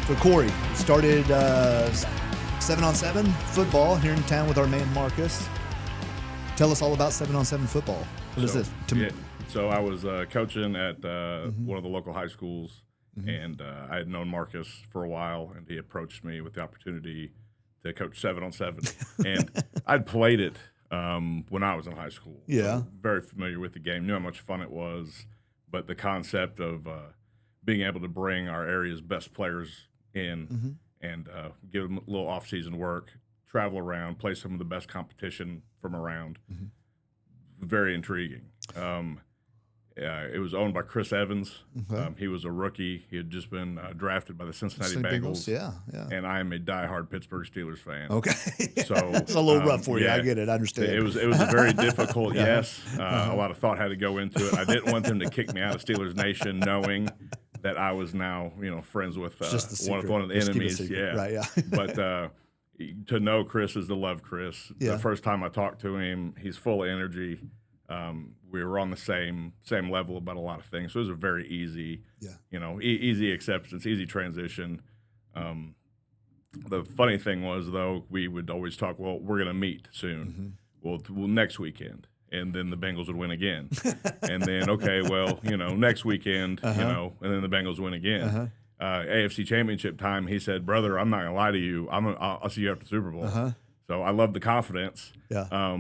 So Cory started 7-on-7 football here in town with our man Marcus. Tell us all about 7-on-7 football. What is this? So I was coaching at one of the local high schools, and I had known Marcus for a while, and he approached me with the opportunity to coach 7-on-7. And I'd played it when I was in high school. Yeah. So very familiar with the game, knew how much fun it was, but the concept of being able to bring our area's best players in and give them a little off-season work, travel around, play some of the best competition from around, very intriguing. It was owned by Chris Evans. Okay. He was a rookie. He had just been drafted by the Cincinnati Bengals. Yeah. And I am a diehard Pittsburgh Steelers fan. Okay. So it's a little rough for you. yeah, I get it. I understand. It was a very difficult yes. A lot of thought had to go into it. I didn't want them to kick me out of Steelers Nation knowing that I was now, friends with one of the enemies. Yeah. Right, yeah. But to know Chris is to love Chris. Yeah. The first time I talked to him, he's full of energy. We were on the same level about a lot of things. So it was a very easy, easy acceptance, easy transition. The funny thing was, though, we would always talk, well, we're going to meet soon. Well, next weekend. And then the Bengals would win again. And then, okay, well, next weekend, and then the Bengals win again. AFC Championship time, he said, brother, I'm not going to lie to you. I'll see you after the Super Bowl. So I love the confidence. Yeah.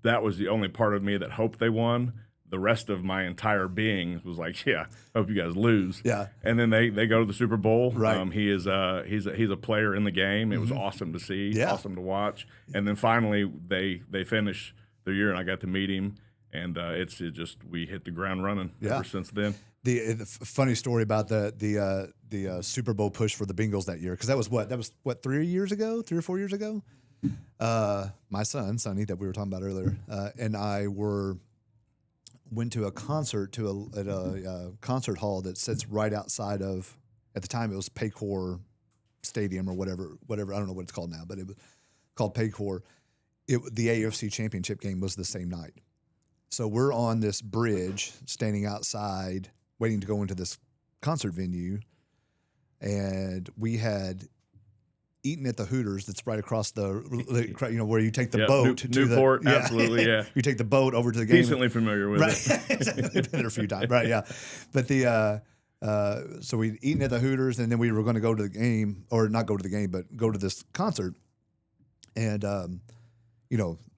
That was the only part of me that hoped they won. The rest of my entire being was like, yeah, hope you guys lose. Yeah. And then they go to the Super Bowl. Right. He's a player in the game. It was awesome to see, awesome to watch. And then finally they finish their year, and I got to meet him. And we hit the ground running ever since then. The funny story about the Super Bowl push for the Bengals that year, because that was what 3 or 4 years ago. My son Sonny, that we were talking about earlier, and I went to a concert at a concert hall that sits right outside of, at the time it was Paycor Stadium or whatever I don't know what it's called now, but it was called Paycor. The AFC Championship game was the same night. So we're on this bridge standing outside waiting to go into this concert venue, and we had eaten at the Hooters that's right across where you take the boat to Newport, absolutely, yeah. You take the boat over to the game. Decently familiar with it. Been there a few times, right, yeah. But so we'd eaten at the Hooters, and then we were going to go to the game, or not go to the game, but go to this concert. And,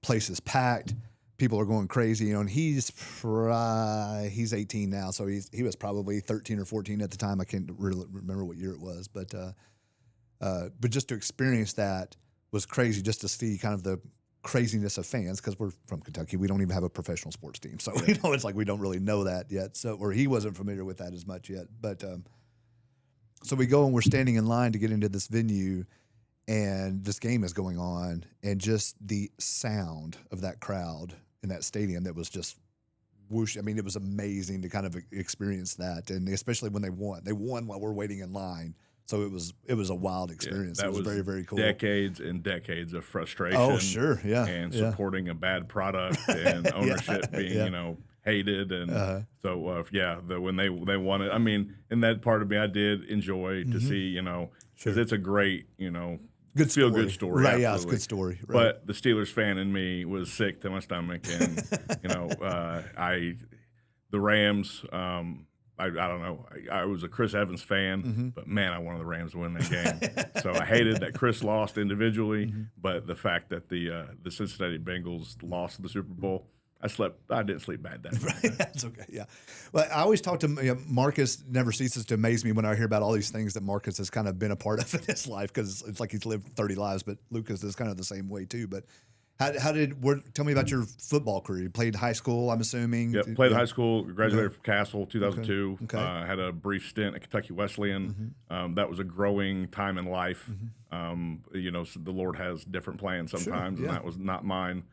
place is packed. People are going crazy, and he's 18 now, so he was probably 13 or 14 at the time. I can't really remember what year it was, but just to experience that was crazy, just to see kind of the craziness of fans, because we're from Kentucky. We don't even have a professional sports team. So, it's like we don't really know that yet. So, or he wasn't familiar with that as much yet. But so we go and we're standing in line to get into this venue, and this game is going on, and just the sound of that crowd in that stadium that was just whoosh. I mean, it was amazing to kind of experience that, and especially when they won. They won while we're waiting in line. So it was a wild experience. Yeah, it was very, very cool. Decades and decades of frustration. Oh, sure, yeah. And supporting a bad product and ownership being, hated. And when they won it, I mean, in that part of me, I did enjoy to see, because it's a great, good story. Feel-good story. Right, absolutely. yeah, it's a good story. Right. But the Steelers fan in me was sick to my stomach. And, the Rams, I don't know. I was a Chris Evans fan, but man, I wanted the Rams to win that game. So I hated that Chris lost individually, but the fact that the Cincinnati Bengals lost the Super Bowl, I didn't sleep bad that night. Right, that's okay. Yeah. Well, I always talk to Marcus. Never ceases to amaze me when I hear about all these things that Marcus has kind of been a part of in his life, because it's like he's lived 30 lives. But Lucas is kind of the same way too. But tell me about your football career. You played high school, I'm assuming. Yep, played high school, graduated from Castle, 2002. Okay. Had a brief stint at Kentucky Wesleyan. That was a growing time in life. So the Lord has different plans sometimes, and that was not mine.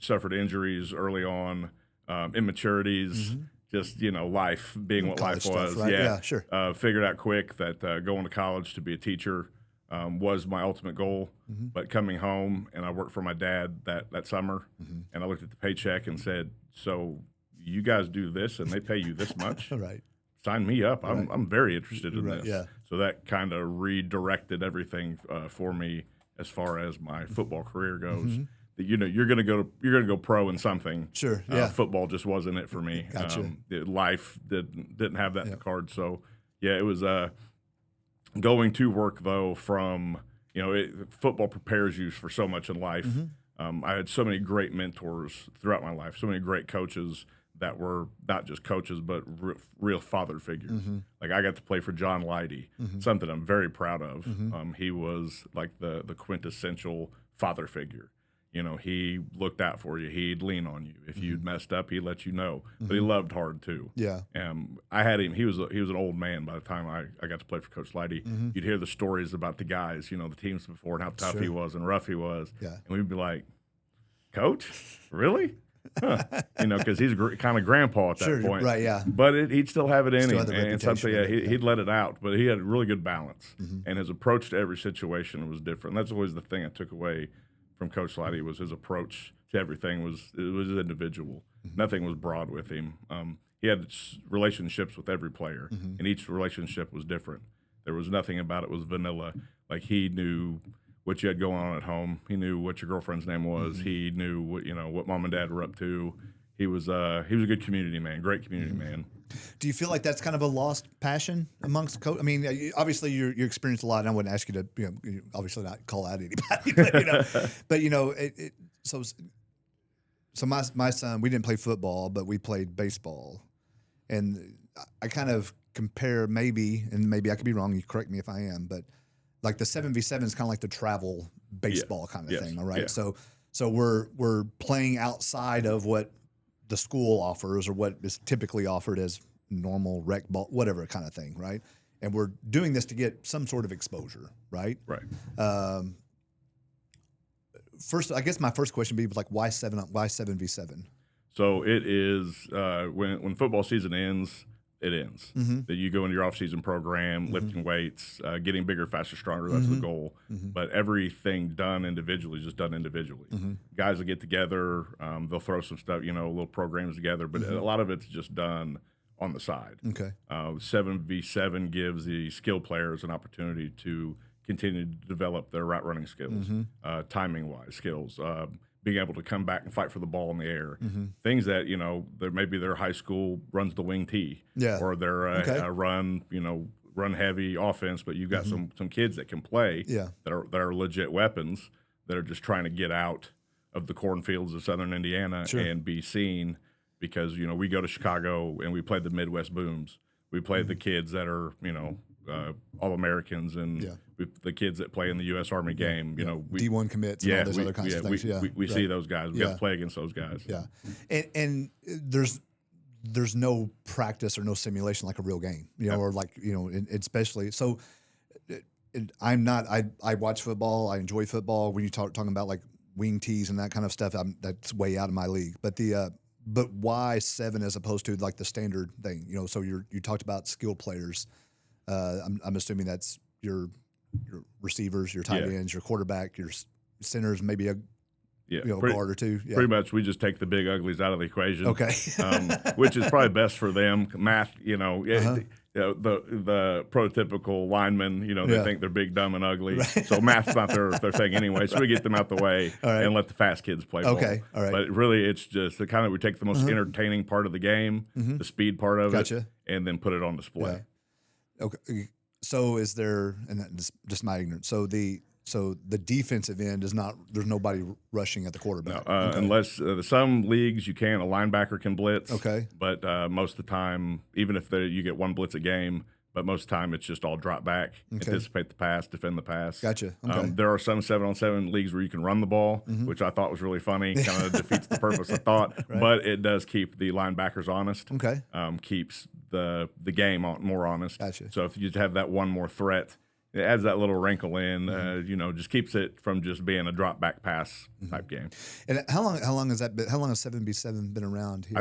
Suffered injuries early on, immaturities, just, life being what College life was. stuff, right? Yeah, sure. Figured out quick that going to college to be a teacher was my ultimate goal. But coming home, and I worked for my dad that summer, and I looked at the paycheck and said, so you guys do this and they pay you this much? Right. sign me up. I'm very interested in this. Yeah. So that kind of redirected everything for me as far as my football career goes. That, you're gonna go pro in something. Sure. Yeah. Football just wasn't it for me. Gotcha. Life didn't have that in the cards. So yeah, it was going to work though. From football prepares you for so much in life. I had so many great mentors throughout my life. So many great coaches that were not just coaches, but real father figures. Like I got to play for John Leidy, something I'm very proud of. He was like the quintessential father figure. He looked out for you. He'd lean on you. If you'd messed up, he'd let you know. But he loved hard too. Yeah. I had him. He was an old man by the time I got to play for Coach Leidy. You'd hear the stories about the guys, the teams before, and how tough he was and rough he was. Yeah. And we'd be like, Coach, really? Huh. Because he's kind of grandpa at that point. Right, yeah. But he'd still have it in Still him. had the And something, reputation he'd let it out. But he had really good balance. And his approach to every situation was different. And that's always the thing I took away from Coach Leidy was his approach to everything was individual. Nothing was broad with him. He had relationships with every player, and each relationship was different. There was nothing about it was vanilla. Like he knew what you had going on at home. He knew what your girlfriend's name was. He knew what mom and dad were up to. He was a good community man, great community man. Do you feel like that's kind of a lost passion amongst coach? I mean, obviously you experienced a lot, and I wouldn't ask you to, obviously not call out anybody, but so my son, we didn't play football, but we played baseball, and I kind of compare maybe I could be wrong. You correct me if I am, but like the 7v7 is kind of like the travel baseball kind of thing, all right? Yeah. So we're playing outside of what the school offers or what is typically offered as normal rec ball, whatever kind of thing, right? And we're doing this to get some sort of exposure, right? Right. First, I guess my first question would be like, why 7v7? So it is when football season ends, it ends. That you go into your off-season program, lifting weights, getting bigger, faster, stronger. That's the goal. But everything done individually is just done individually. Guys will get together. They'll throw some stuff, little programs together. But a lot of it's just done on the side. Okay. 7v7 gives the skill players an opportunity to continue to develop their route running skills, timing-wise skills, being able to come back and fight for the ball in the air. Things that, maybe their high school runs the wing T, or they're run heavy offense, but you've got some kids that can play that are legit weapons that are just trying to get out of the cornfields of Southern Indiana and be seen because, we go to Chicago and we play the Midwest Booms. We play the kids that are, All-Americans and the kids that play in the U.S. Army game, D1 commits and all those other kinds of things. We see those guys. We got to play against those guys. Yeah. And there's no practice or no simulation like a real game, or like, especially. So I watch football. I enjoy football. When you talking about like wing tees and that kind of stuff, that's way out of my league. But why 7 as opposed to like the standard thing? So you talked about skilled players. I'm assuming that's your receivers, your tight ends, your quarterback, your centers, maybe a guard or two. Yeah. Pretty much, we just take the big uglies out of the equation. Okay. Which is probably best for them. Math, the prototypical linemen, they think they're big, dumb, and ugly. Right. So math's not their thing anyway. So we get them out the way and let the fast kids play ball. Okay, all right. But really, it's just the kind of we take the most entertaining part of the game, the speed part of it, and then put it on display. Yeah. Okay. So is there, and that's just my ignorance. So the defensive end is not. There's nobody rushing at the quarterback. No, unless some leagues you can. A linebacker can blitz. Okay. But most of the time, even if you get one blitz a game, but most of the time it's just all drop back, anticipate the pass, defend the pass. Gotcha. Okay. There are some 7-on-7 leagues where you can run the ball, which I thought was really funny. Kind of defeats the purpose, I thought. Right. But it does keep the linebackers honest. Okay. Keeps the game more honest. Gotcha. So if you just have that one more threat, it adds that little wrinkle in, just keeps it from just being a drop back pass type game. And how long has that been? How long has 7v7 been around here?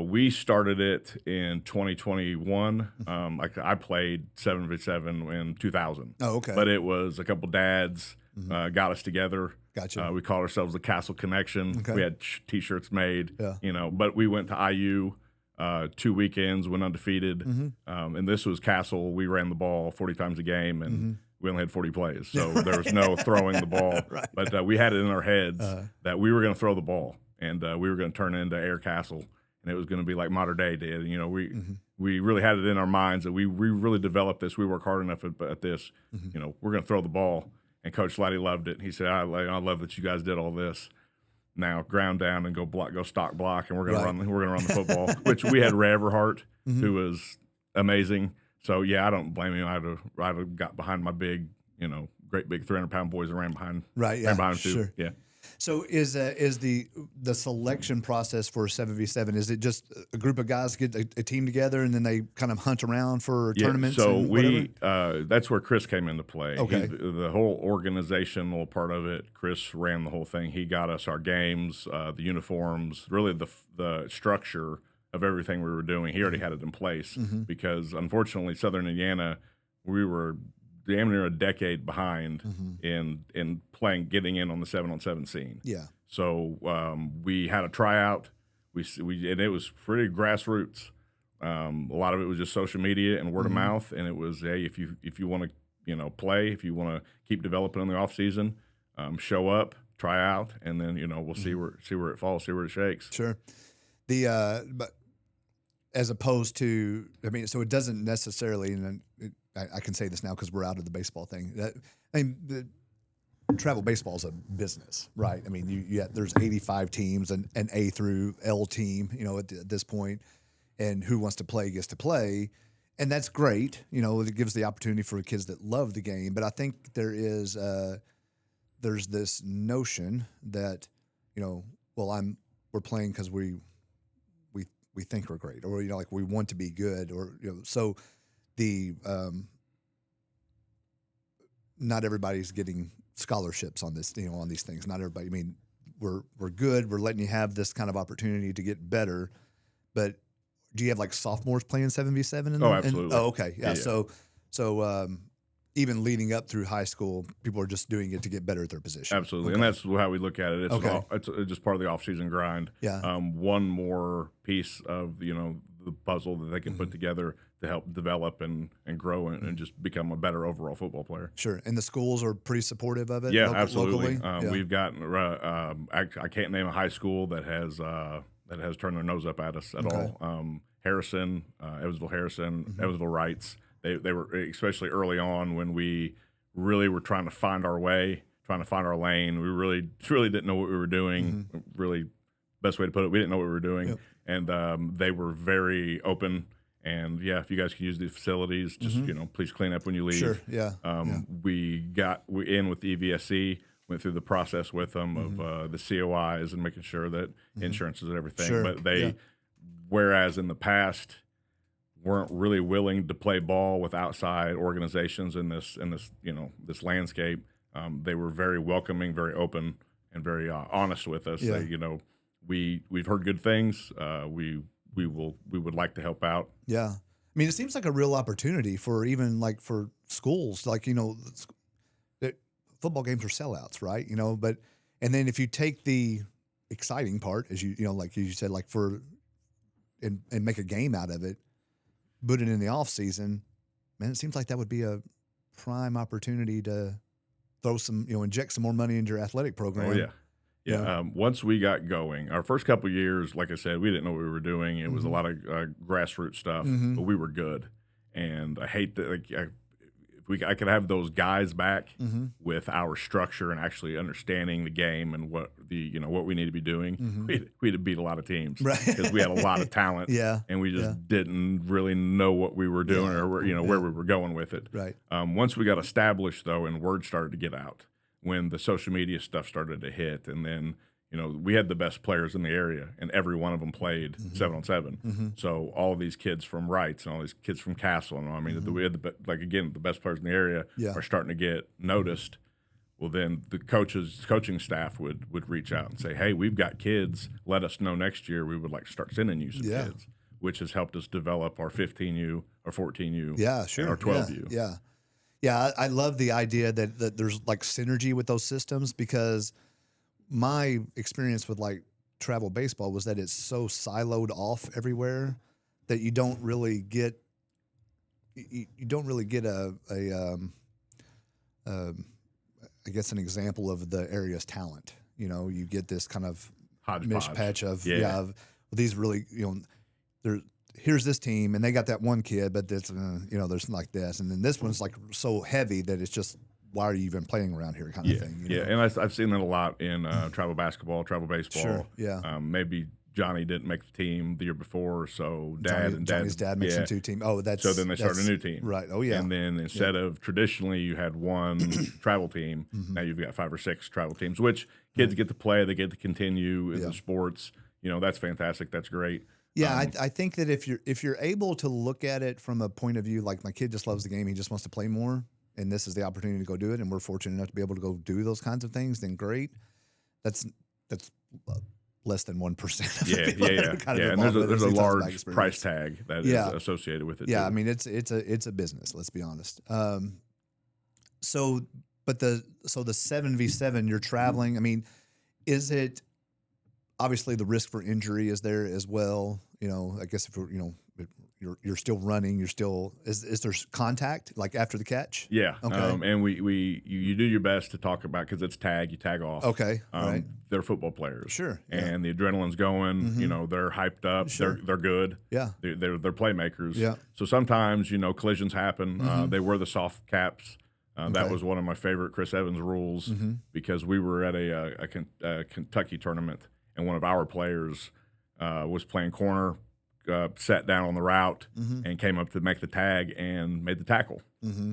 We started it in 2021. I played 7v7 in 2000. Oh, okay. But it was a couple dads got us together. Gotcha. We called ourselves the Castle Connection. Okay. We had T-shirts made. Yeah. But we went to IU. 2 weekends, went undefeated. And this was Castle. We ran the ball 40 times a game, and we only had 40 plays. So there was no throwing the ball. Right. But we had it in our heads that we were going to throw the ball, and we were going to turn it into Air Castle, and it was going to be like modern day did. You know, we really had it in our minds that we really developed this. We work hard enough at this. You know, we're going to throw the ball. And Coach Slatty loved it. He said, I love that you guys did all this. Now go down and go stock block, and we're gonna run the football. Which we had Ray Everhart, who was amazing. So yeah, I don't blame him. I'd have got behind my big, great big 300-pound boys and ran behind. Right. Yeah. Ran behind them too. Sure. Yeah. So is the selection process for 7v7? Is it just a group of guys get a team together and then they kind of hunt around for tournaments? So and that's where Chris came into play. Okay. The whole organizational part of it, Chris ran the whole thing. He got us our games, the uniforms, really the structure of everything we were doing. He already had it in place because unfortunately, Southern Indiana, we were damn near a decade behind in getting in on the 7-on-7 scene. Yeah. So we had a tryout. And it was pretty grassroots. A lot of it was just social media and word of mouth. And it was, hey, if you want to play, if you want to keep developing in the off season, show up, try out, and then we'll see where it falls, see where it shakes. Sure. But as opposed to, I mean, so it doesn't necessarily, and I can say this now because we're out of the baseball thing. Travel baseball is a business, right? I mean, there's 85 teams and an A through L team, at this point, and who wants to play gets to play, and that's great. It gives the opportunity for kids that love the game. But I think there's this notion that, we're playing because we think we're great, or we want to be good, or so the not everybody's getting scholarships on this, on these things. Not everybody. I mean, we're good. We're letting you have this kind of opportunity to get better. But do you have like sophomores playing 7v7? Absolutely. Okay. Yeah. So even leading up through high school, people are just doing it to get better at their position. Absolutely. Okay. And that's how we look at it. It's just part of the off-season grind. Yeah. One more piece of, the puzzle that they can put together to help develop and grow and just become a better overall football player. Sure. And the schools are pretty supportive of it? Yeah, absolutely. Locally? We've gotten I can't name a high school that has turned their nose up at us at all. Harrison, Evansville Harrison, Evansville Wrights, they were, especially early on when we really were trying to find our way, trying to find our lane. We really didn't know what we were doing. Really, best way to put it, we didn't know what we were doing. Yep. And they were very open. And yeah, if you guys can use the facilities, just please clean up when you leave. Sure. Yeah. We in with the EVSC, went through the process with them of the COIs and making sure that insurances and everything. Sure. But whereas in the past, weren't really willing to play ball with outside organizations in this this landscape. They were very welcoming, very open, and very honest with us. Yeah. We've heard good things. We would like to help out. Yeah. I mean, it seems like a real opportunity for even like for schools, like, football games are sellouts, right? And then if you take the exciting part, as like you said, like and make a game out of it, put it in the off season, man, it seems like that would be a prime opportunity to throw some, inject some more money into your athletic program. Oh yeah. Yeah. Once we got going, our first couple of years, like I said, we didn't know what we were doing. It was a lot of grassroots stuff, but we were good. And I hate that. I could have those guys back with our structure and actually understanding the game and what what we need to be doing, we'd have beat a lot of teams, right? Because we had a lot of talent, and we just didn't really know what we were doing or where we were going with it. Right. Once we got established, though, and word started to get out, when the social media stuff started to hit, and then we had the best players in the area, and every one of them played 7-on-7. So all of these kids from Wrights and all these kids from Castle, and I mean, we had the best players in the area are starting to get noticed. Well, then the coaching staff would reach out and say, "Hey, we've got kids. Let us know next year. We would like to start sending you some kids," which has helped us develop our 15U, our 14U, and our 12U. Yeah, I love the idea that there's like synergy with those systems, because my experience with like travel baseball was that it's so siloed off everywhere that you don't really get. You don't really get I guess an example of the area's talent. You get this kind of mishpatch of of these really here's this team and they got that one kid, but this there's like this, and then this one's like so heavy that it's just, why are you even playing around here kind of thing. And I've seen that a lot in travel basketball, travel baseball. Sure, yeah. Maybe Johnny didn't make the team the year before, so Johnny's dad makes a 2-team. Oh, so then they start a new team, right? Oh, yeah. And then instead of traditionally you had one travel team, now you've got 5 or 6 travel teams, which kids get to play, they get to continue in the sports. That's fantastic. That's great. Yeah, I think that if you're able to look at it from a point of view, like my kid just loves the game, he just wants to play more, and this is the opportunity to go do it, and we're fortunate enough to be able to go do those kinds of things, then great. That's less than 1% of people that are kind of and involved there's a with large price tag that is associated with it. Yeah, too. I mean it's a business. Let's be honest. So the 7v7, you're traveling. I mean, is it obviously the risk for injury is there as well? I guess if you're still running, you're still is there contact like after the catch? Yeah. Okay. And you do your best to talk about, because it's you tag off. Okay. Right. They're football players. Sure. And the adrenaline's going. They're hyped up. Sure. They're good. Yeah. They're playmakers. Yeah. So sometimes collisions happen. They wear the soft caps. That was one of my favorite Chris Evans rules, because we were at a Kentucky tournament, and one of our players was playing corner. Sat down on the route and came up to make the tag and made the tackle.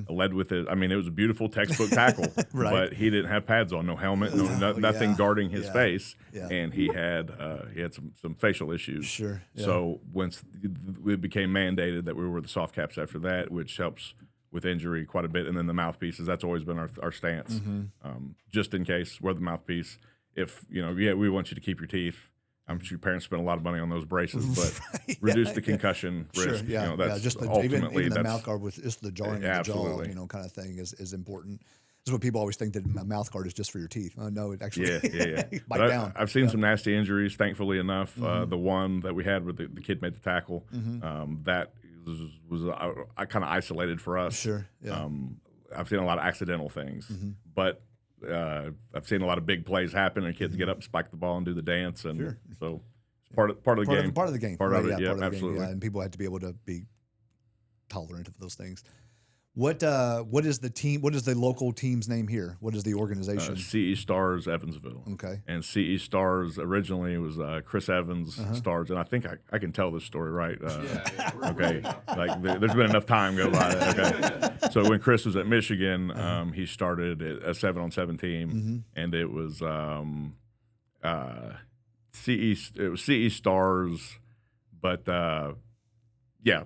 Led with it. I mean, it was a beautiful textbook tackle, but he didn't have pads on, no helmet, nothing guarding his face, and he had some facial issues. Sure. Yeah. So once it became mandated that we were the soft caps after that, which helps with injury quite a bit, and then the mouthpieces. That's always been our stance, just in case wear the mouthpiece. If we want you to keep your teeth. I'm sure your parents spent a lot of money on those braces, but reduce the concussion risk. Sure, That's just ultimately even the mouth guard with just the jarring of the jaw, kind of thing is important. That's what people always think, that a mouth guard is just for your teeth. No, it actually bite down. I've seen some nasty injuries, thancfully enough. The one that we had where the kid made the tackle, that was kind of isolated for us. Sure. Yeah. I've seen a lot of accidental things, but I've seen a lot of big plays happen, and kids get up, spike the ball, and do the dance, and so it's part of the game. Part of the game. Part right, of it. Yeah, Absolutely. Game, and people have to be able to be tolerant of those things. What is the team? What is the local team's name here? What is the organization? CE Stars Evansville. Okay. And CE Stars originally was Chris Evans Stars, and I think I can tell this story right. Okay. Like there's been enough time go by. Okay. So when Chris was at Michigan, he started a 7-on-7 team, and it was CE Stars, but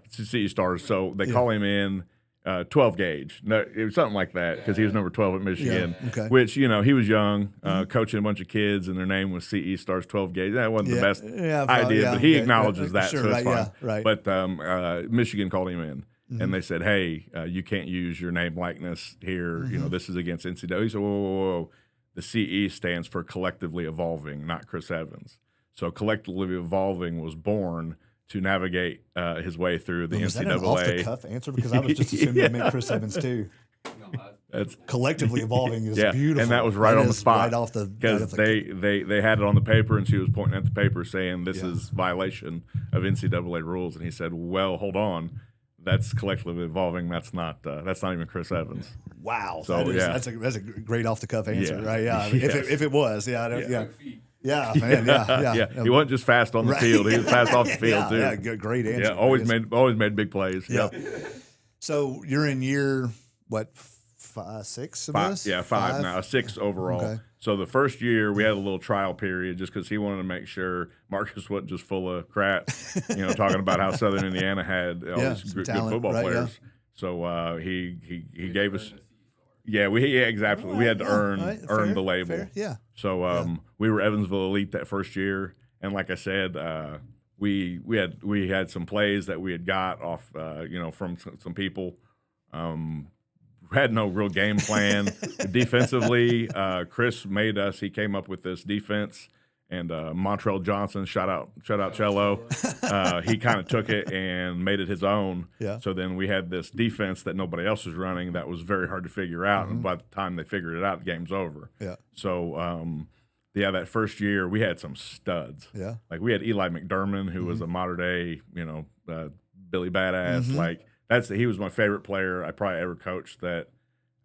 CE Stars. So they call him in. 12 gauge. No, it was something like that, because he was number 12 at Michigan, which, he was young, coaching a bunch of kids, and their name was CE Stars 12 gauge. That wasn't the best idea, but he acknowledges that, sure, so it's fine. Right. But Michigan called him in, and they said, hey, you can't use your name likeness here. This is against NCAA. He said, whoa. The CE stands for Collectively Evolving, not Chris Evans. So Collectively Evolving was born to navigate his way through the NCAA. Is that an off-the-cuff answer? Because I was just assuming that meant Chris Evans too. That's Collectively Evolving is beautiful, and that was right on the spot, right off the, because they had it on the paper, and she was pointing at the paper saying this is violation of NCAA rules, and he said, "Well, hold on, that's Collectively Evolving. That's not even Chris Evans." Wow, so that's a great off-the-cuff answer, right? Yeah, if it was, Yeah, man. Yeah. He wasn't just fast on the field; he was fast off the field too. Yeah, great answer. Yeah, always made big plays. Yeah. So you're in year what? 6 of this? Yeah, 5 now. 6 overall. Okay. So the first year we had a little trial period, just because he wanted to make sure Marcus wasn't just full of crap. Talking about how Southern Indiana had all these good football players. Yeah. So he gave us. Yeah, exactly. We had to earn the label. Fair. Yeah. So we were Evansville Elite that first year, and like I said, we had some plays that we had got off, from some people. Had no real game plan defensively. Chris made us. He came up with this defense, And Montrell Johnson, shout out Cello. He kind of took it and made it his own. Yeah. So then we had this defense that nobody else was running that was very hard to figure out. Mm-hmm. And by the time they figured it out, the game's over. Yeah. So, that first year we had some studs. Yeah. Like we had Eli McDermott, who was a modern day, Billy Badass. Like he was my favorite player I probably ever coached. That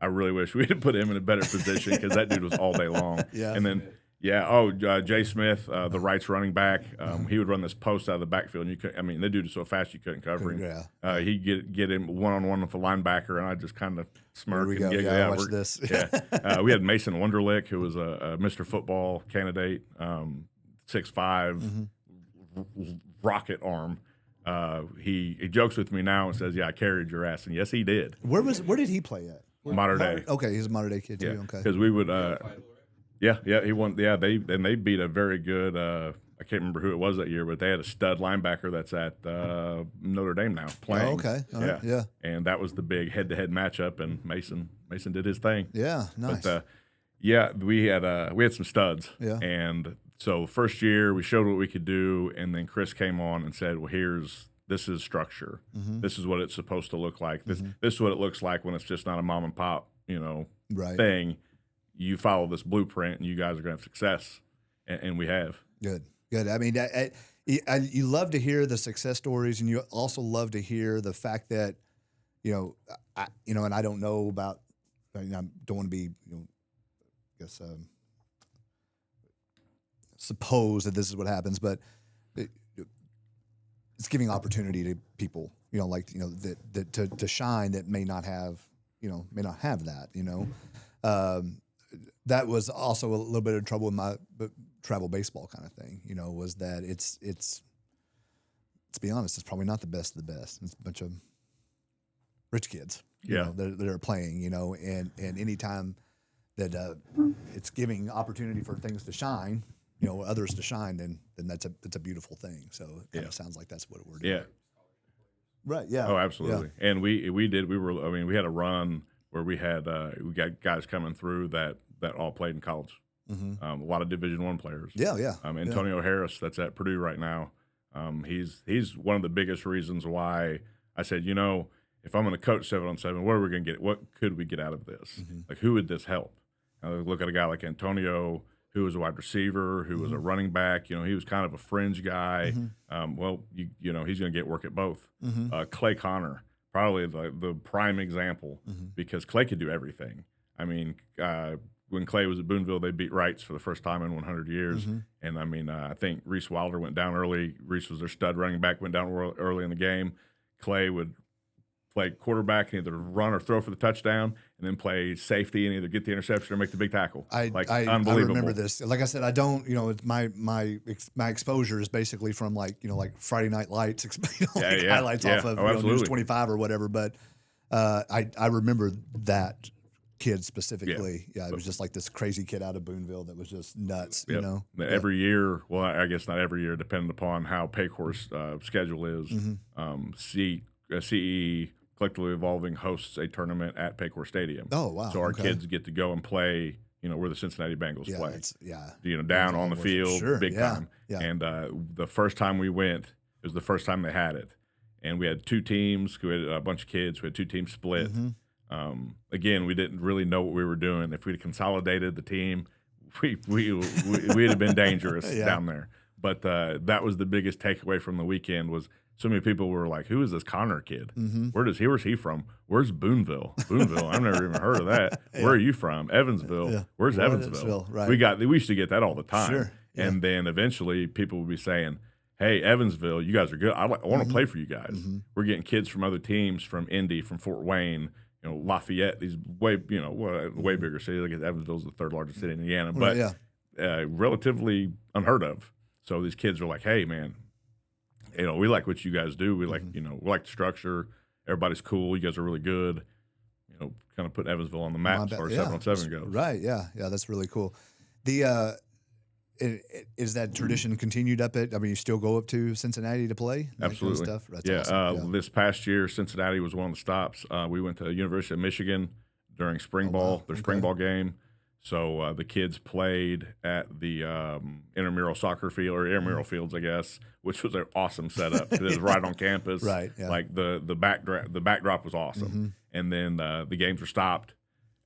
I really wish we had put him in a better position because that dude was all day long. Yeah. And then. Jay Smith, the Wrights running back. He would run this post out of the backfield, and you could. I mean, the dude is so fast you couldn't cover him. Yeah. He'd get him one-on-one with the linebacker, and I just kind of smirk and giggle. Yeah, watch this. Yeah. We had Mason Wunderlich, who was a Mr. Football candidate, 6'5", rocket arm. He jokes with me now and says, "Yeah, I carried your ass," and yes, he did. Where did he play at? Modern day. Okay, he's a modern day kid too. Yeah, Okay. because we would. He won. Yeah, they beat a very good. I can't remember who it was that year, but they had a stud linebacker that's at Notre Dame now playing. Oh, okay. All right. Yeah. And that was the big head-to-head matchup, and Mason did his thing. Yeah, nice. But we had some studs. Yeah. And so first year we showed what we could do, and then Chris came on and said, "Well, this is structure. Mm-hmm. This is what it's supposed to look like. This is what it looks like when it's just not a mom and pop, right. thing. You follow this blueprint, and you guys are going to have success." And we have. Good. I mean, you love to hear the success stories, and you also love to hear the fact that, and I don't know about, I don't want to be, suppose that this is what happens, but it's giving opportunity to people, that to shine that may not have that, that was also a little bit of trouble with my travel baseball kind of thing, was that it's to be honest, it's probably not the best of the best. It's a bunch of rich kids, that are playing, and anytime that it's giving opportunity for things to shine, others to shine, then that's a beautiful thing. So it kind of sounds like that's what we're doing. Yeah. Right. Yeah. Oh, absolutely. Yeah. And we had a run where we got guys coming through that all played in college. Mm-hmm. A lot of Division I players. Yeah. Antonio Harris, that's at Purdue right now. He's one of the biggest reasons why I said, if I'm going to coach 7-on-7, what are we going to get? What could we get out of this? Mm-hmm. Like, who would this help? Look at a guy like Antonio, who was a wide receiver, who was a running back. He was kind of a fringe guy. He's going to get work at both. Clay Connor, probably the prime example, because Clay could do everything. I mean, when Clay was at Boonville, they beat Wrights for the first time in 100 years. And, I think Reese Wilder went down early. Reese was their stud running back, went down early in the game. Clay would play quarterback and either run or throw for the touchdown, and then play safety and either get the interception or make the big tackle. Unbelievable. I remember this. Like I said, I don't. It's my exposure is basically from like Friday Night Lights, highlights off of News 25 or whatever. But I remember that kid specifically. Yeah, it was just like this crazy kid out of Boonville that was just nuts. Every year. Well, I guess not every year, depending upon how Paycor's schedule is. CE. Collectively Evolving hosts a tournament at Paycor Stadium. Oh, wow. So our kids get to go and play, where the Cincinnati Bengals play. Down on the field, big time. Yeah. And the first time we went, it was the first time they had it. And we had two teams. We had a bunch of kids. We had two teams split. Again, we didn't really know what we were doing. If we'd consolidated the team, we'd have been dangerous down there. But that was the biggest takeaway from the weekend was so many people were like, "Who is this Connor kid? Where's he from? Where's Boonville? I've never even heard of that. Where are you from? Evansville. Where's Evansville? Right. We used to get that all the time. Sure. Yeah. And then eventually people would be saying, "Hey, Evansville, you guys are good. I want to play for you guys." We're getting kids from other teams, from Indy, from Fort Wayne, Lafayette. These way bigger cities. I guess Evansville's the third largest city in Indiana, but relatively unheard of. So these kids are like, "Hey, man. We like what you guys do. We like, we like the structure. Everybody's cool. You guys are really good. Kind of put Evansville on the map as far as 7-on-7 goes." Right. Yeah. Yeah. That's really cool. The is that tradition continued up at? I mean, you still go up to Cincinnati to play? Absolutely. Kind of stuff? That's awesome. This past year, Cincinnati was one of the stops. We went to the University of Michigan during spring ball, their spring ball game. So the kids played at the intramural soccer field or intramural fields, I guess, which was an awesome setup because it was right on campus. Right. Yeah. Like the backdrop was awesome, and then the games were stopped.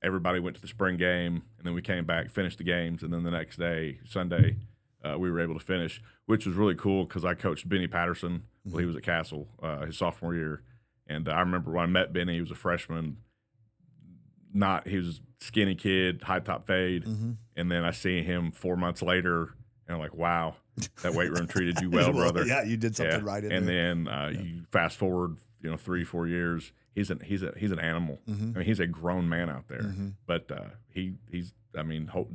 Everybody went to the spring game, and then we came back, finished the games, and then the next day, Sunday, we were able to finish, which was really cool because I coached Benny Patterson while he was at Castle his sophomore year, and I remember when I met Benny, he was a freshman. He was a skinny kid, high top fade, and then I see him 4 months later, and I'm like, wow, that weight room treated you well, brother. Yeah, you did something right in and there. then you fast forward, 3-4 years, he's an animal. I mean, he's a grown man out there, but he's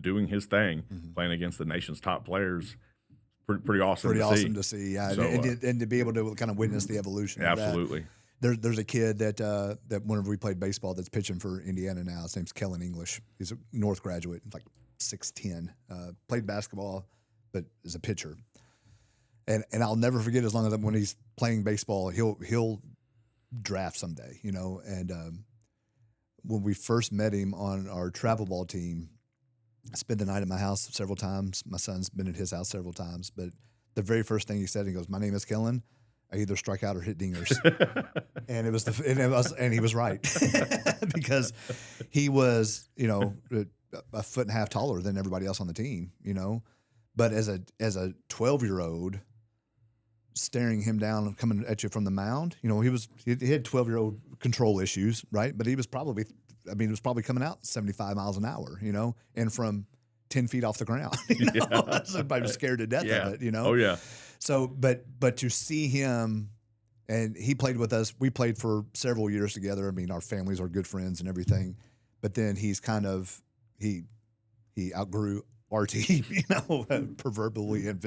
doing his thing, playing against the nation's top players. Pretty awesome. Pretty to awesome see. to see, yeah, So, and to be able to kind of witness the evolution. Of absolutely. That. There's a kid that whenever we played baseball that's pitching for Indiana now. His name's Kellen English. He's a North graduate, like 6'10". Played basketball, but is a pitcher. And I'll never forget as long as when he's playing baseball, he'll draft someday, And when we first met him on our travel ball team, I spent the night at my house several times. My son's been at his house several times. But the very first thing he said, he goes, "My name is Kellen. I either strike out or hit dingers." and he was right because he was, a foot and a half taller than everybody else on the team, But as a 12-year-old, staring him down, coming at you from the mound, he had 12-year-old control issues, right? But he was probably coming out 75 miles an hour, and from 10 feet off the ground. So everybody was scared to death of it, Oh yeah. So, but to see him, and he played with us. We played for several years together. I mean, our families are good friends and everything. But then he's kind of he outgrew RT, proverbially and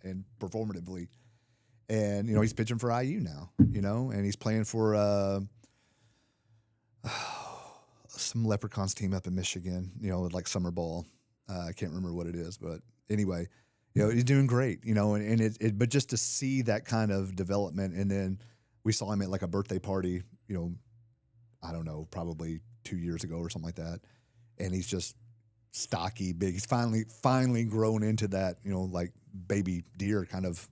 and performatively. And he's pitching for IU now. And he's playing for some Leprechauns team up in Michigan. Like summer ball. I can't remember what it is, but anyway. He's doing great, but just to see that kind of development. And then we saw him at like a birthday party, I don't know, probably 2 years ago or something like that. And he's just stocky, big. He's finally grown into that, like baby deer kind of,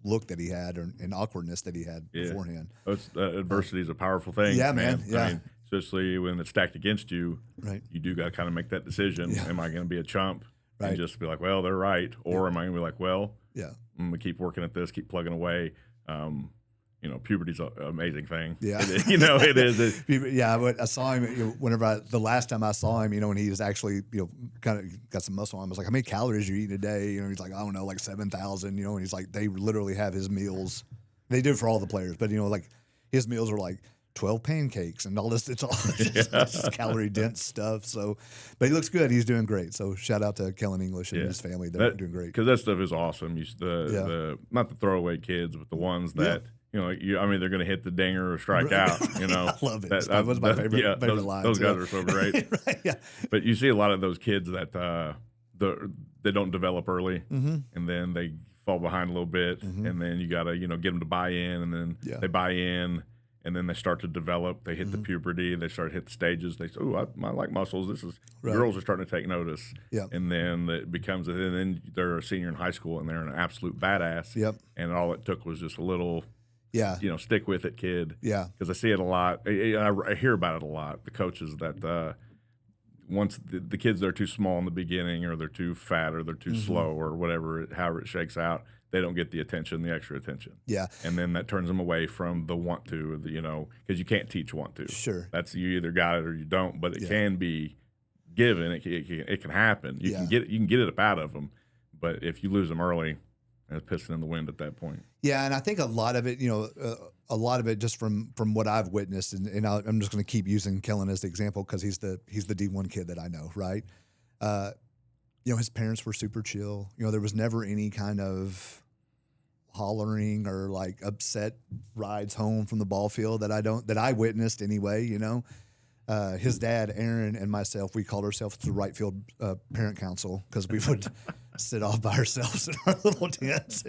look that he had and awkwardness that he had beforehand. Adversity is a powerful thing. Yeah, man. Yeah. I mean, especially when it's stacked against you, right? You do got to kind of make that decision. Yeah. Am I going to be a chump? Right. And just be like, well, they're right. Or am I going to be like, well, I'm going to keep working at this, keep plugging away. Puberty's an amazing thing. Yeah. It is. Yeah, but I saw him the last time I saw him, and he was actually, kind of got some muscle on him. I was like, how many calories are you eating a day? He's like, I don't know, like 7,000, and he's like, they literally have his meals. They do it for all the players, but, like his meals are like 12 pancakes and all this. It's all just calorie dense stuff. So, but he looks good. He's doing great. So shout out to Kellen English and his family. They're doing great. Because that stuff is awesome. The not the throwaway kids, but the ones that, they're going to hit the dinger or strike out, I love it. That was my favorite line. Those guys are so great. Right, yeah. But you see a lot of those kids that they don't develop early, and then they fall behind a little bit, and then you got to, get them to buy in, and then they buy in. And then they start to develop. They hit the puberty. They start to hit the stages. They say, "Oh, I like muscles." Girls are starting to take notice. Yeah. And then it becomes. And then they're a senior in high school, and they're an absolute badass. Yep. And all it took was just a little. Yeah. Stick with it, kid. Yeah. Because I see it a lot. I hear about it a lot. The coaches that once the kids they're too small in the beginning, or they're too fat, or they're too slow, or whatever, however it shakes out. They don't get the extra attention. Yeah. And then that turns them away from the want to, because you can't teach want to. Sure. That's you either got it or you don't, but it can be given. It can happen. You can get it up out of them, but if you lose them early, it's pissing in the wind at that point. Yeah, and I think a lot of it, just from what I've witnessed, and I'm just going to keep using Kellen as the example because he's the D1 kid that I know, right? His parents were super chill. There was never any kind of hollering or like upset rides home from the ball field that I witnessed anyway. His dad, Aaron, and myself, we called ourselves the right field parent council because we would sit off by ourselves in our little tents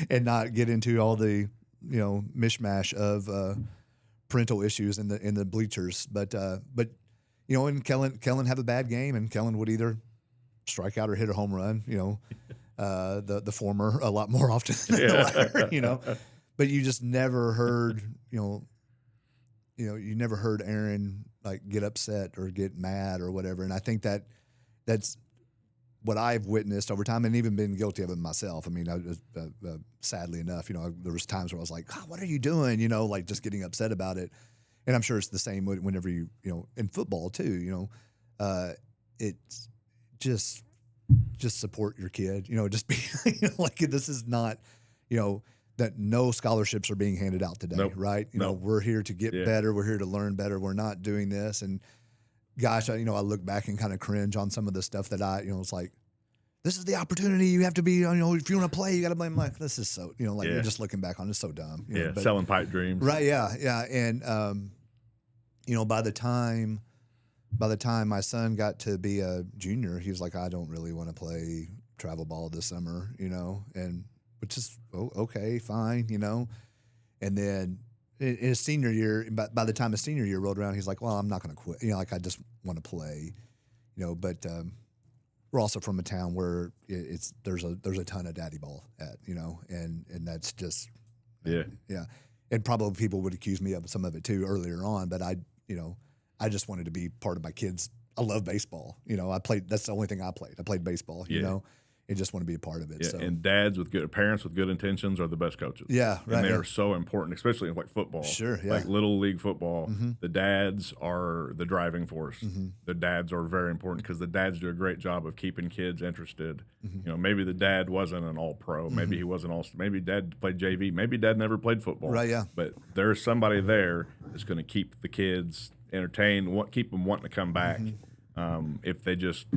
and not get into all the mishmash of parental issues in the bleachers. But you know, and Kellen have a bad game, and Kellen would either strike out or hit a home run, you know, the former a lot more often than the latter, you know. But you just never heard, you never heard Aaron like get upset or get mad or whatever. And I think that's what I've witnessed over time, and even been guilty of it myself. I mean, I was, sadly enough, you know, there was times where I was like, "God, what are you doing?" You know, like just getting upset about it. And I'm sure it's the same whenever you know, in football too. You know, it's just support your kid. You know, just be you know, like this is not, you know, that no scholarships are being handed out today, right? You know, we're here to get better. We're here to learn better. We're not doing this. And gosh, I look back and kind of cringe on some of the stuff that it's like, this is the opportunity. You have to be, you know, if you want to play, you got to blame. Like, this is so, you know, like you're just looking back on it, it's so dumb. You know, but, selling pipe dreams. Right. Yeah. Yeah. And, you know, by the time my son got to be a junior, he was like, I don't really want to play travel ball this summer, you know, and which is okay, fine, you know. And then in his senior year, by the time his senior year rolled around, he's like, well, I'm not going to quit. You know, like I just want to play, you know. But we're also from a town where there's a ton of daddy ball at, you know, and that's just yeah. And probably people would accuse me of some of it too earlier on, but I just wanted to be part of my kids. I love baseball. You know, that's the only thing I played. I played baseball, you know. And just want to be a part of it. Yeah, so. And parents with good intentions are the best coaches. Yeah, right. And they are so important, especially in like football. Sure, yeah. Like little league football, the dads are the driving force. The dads are very important because the dads do a great job of keeping kids interested. You know, maybe the dad wasn't an all-pro. Maybe he wasn't all. Maybe dad played JV. Maybe dad never played football. Right, yeah. But there's somebody there that's going to keep the kids entertained, keep them wanting to come back. If they just,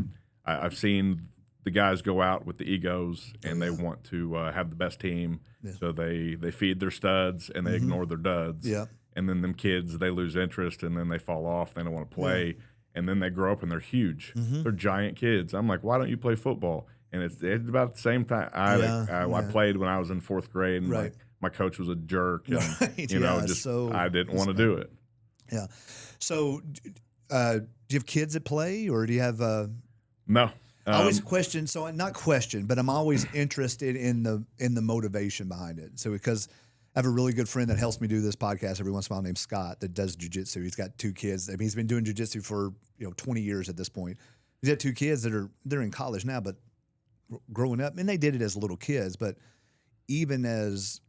I've seen the guys go out with the egos and they want to have the best team, so they feed their studs and they ignore their duds. Yeah. And then them kids, they lose interest and then they fall off. They don't want to play, and then they grow up and they're huge. They're giant kids. I'm like, why don't you play football? And it's about the same time. I played when I was in fourth grade, and my coach was a jerk, and you know, I didn't want to do it. Yeah. So, do you have kids that play, or do you have? No. I always question, so not question, but I'm always interested in the motivation behind it. So because I have a really good friend that helps me do this podcast every once in a while named Scott that does jiu-jitsu. He's got 2 kids. I mean, he's been doing jiu-jitsu for 20 years at this point. He's got 2 kids they're in college now, but growing up, and they did it as little kids, but even as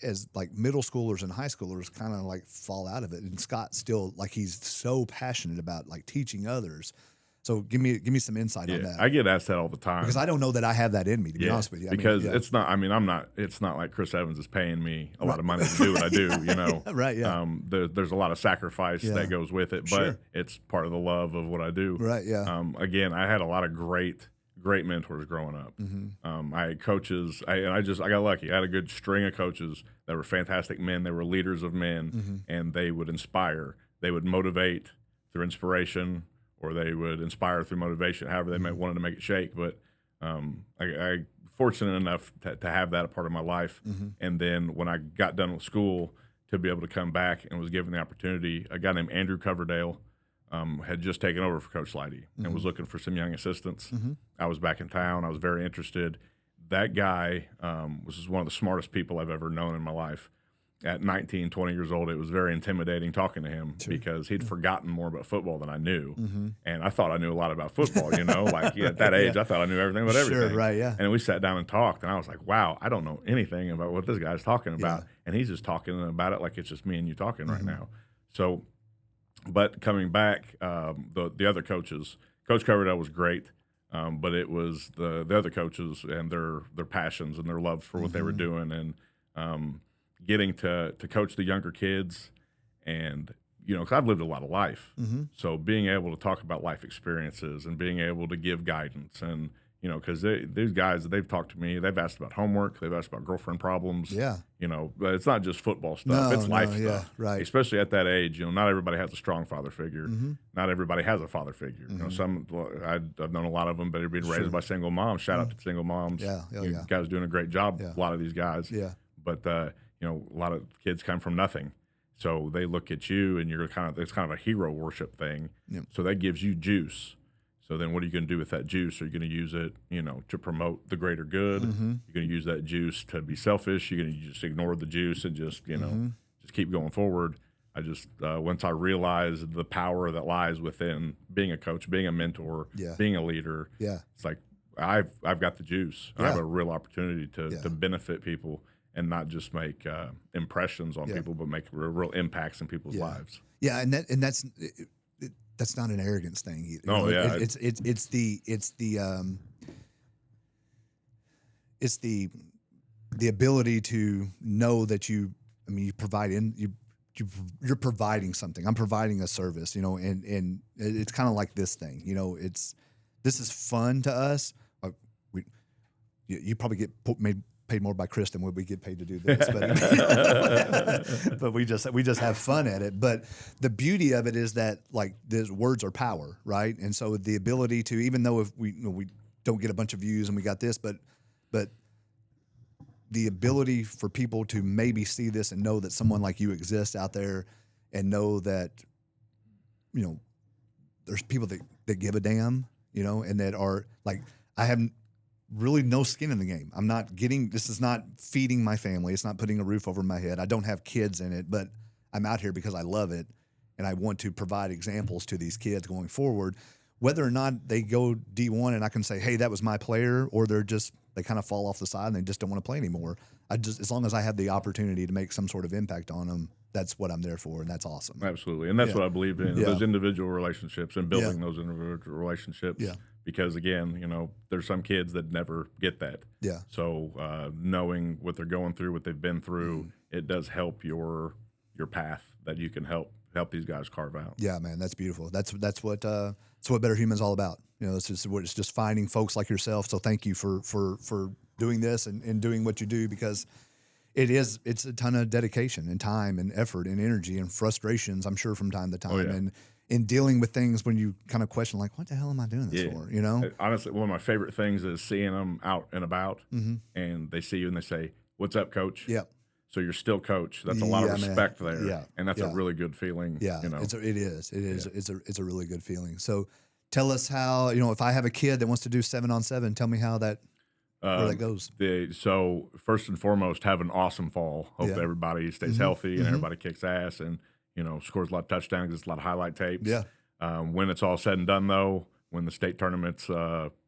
as like middle schoolers and high schoolers kind of like fall out of it. And Scott still, like, he's so passionate about like teaching others. So give me some insight on that. I get asked that all the time because I don't know that I have that in me, to be honest with you. It's not. I mean, it's not like Chris Evans is paying me a lot of money to do what I do. You know, right? Yeah. There's a lot of sacrifice that goes with it, but it's part of the love of what I do. Right. Yeah. Again, I had a lot of great mentors growing up. I had coaches. I got lucky. I had a good string of coaches that were fantastic men. They were leaders of men, and they would inspire. They would motivate through inspiration, or they would inspire through motivation, however they wanted to make it shake. But I fortunate enough to have that a part of my life. And then when I got done with school, to be able to come back and was given the opportunity, a guy named Andrew Coverdale had just taken over for Coach Slidey and was looking for some young assistants. I was back in town. I was very interested. That guy was just one of the smartest people I've ever known in my life. At 19, 20 years old, it was very intimidating talking to him because he'd forgotten more about football than I knew. And I thought I knew a lot about football, you know, like at that age, I thought I knew everything about everything. Sure, right, yeah. And we sat down and talked, and I was like, wow, I don't know anything about what this guy's talking about. And he's just talking about it like it's just me and you talking right now. So, but coming back, the other coaches, Coach Coverdale was great, but it was the other coaches and their passions and their love for what they were doing, and getting to coach the younger kids, and because I've lived a lot of life, so being able to talk about life experiences and being able to give guidance, and because these guys, they've talked to me, they've asked about homework, they've asked about girlfilefriend problems, but it's not just football stuff, it's life stuff, right? Especially at that age, not everybody has a strong father figure, not everybody has a father figure. I've known a lot of them, but they're being raised by single moms. Shout out to single moms, you guys doing a great job, a lot of these guys, but a lot of kids come from nothing. So they look at you, and you're it's kind of a hero worship thing. Yep. So that gives you juice. So then what are you going to do with that juice? Are you going to use it, to promote the greater good? You're going to use that juice to be selfish? You're going to just ignore the juice and just, just keep going forward? I just, once I realized the power that lies within being a coach, being a mentor, being a leader, it's like I've got the juice. I have a real opportunity to benefit people and not just make impressions on people, but make real impacts in people's lives. Yeah, and that's not an arrogance thing either. No, It's the ability to know that you you're providing something. I'm providing a service, and it's kind of like this thing, this is fun to us. You probably get paid more by Chris than what we get paid to do this, but we just have fun at it. But the beauty of it is that the words are power, right? And so the ability to, even though if we don't get a bunch of views and we got this, but the ability for people to maybe see this and know that someone like you exists out there, and know that there's people that give a damn, and that are I have really no skin in the game. This is not feeding my family. It's not putting a roof over my head. I don't have kids in it, but I'm out here because I love it, and I want to provide examples to these kids going forward, whether or not they go D1 and I can say, hey, that was my player, or they kind of fall off the side and they just don't want to play anymore. As long as I have the opportunity to make some sort of impact on them, that's what I'm there for, and that's awesome. Absolutely, and that's what I believe in, those individual relationships and building those individual relationships. Yeah. Because again, there's some kids that never get that. Yeah. So knowing what they're going through, what they've been through, it does help your path that you can help these guys carve out. Yeah, man, that's beautiful. That's what Better Human's all about. It's just finding folks like yourself. So thank you for doing this and doing what you do, because it's a ton of dedication and time and effort and energy and frustrations, I'm sure, from time to time. Oh, yeah. And in dealing with things when you kind of question, what the hell am I doing this for? Honestly, one of my favorite things is seeing them out and about, and they see you and they say, "What's up, coach?" Yeah. So you're still coach. That's a lot of respect there. Yeah. And that's a really good feeling. Yeah. It is. It's a really good feeling. So tell us how, if I have a kid that wants to do 7-on-7, tell me how where that goes. So first and foremost, have an awesome fall. Hope everybody stays healthy and everybody kicks ass and, scores a lot of touchdowns, gets a lot of highlight tapes. Yeah. When it's all said and done, though, when the state tournament's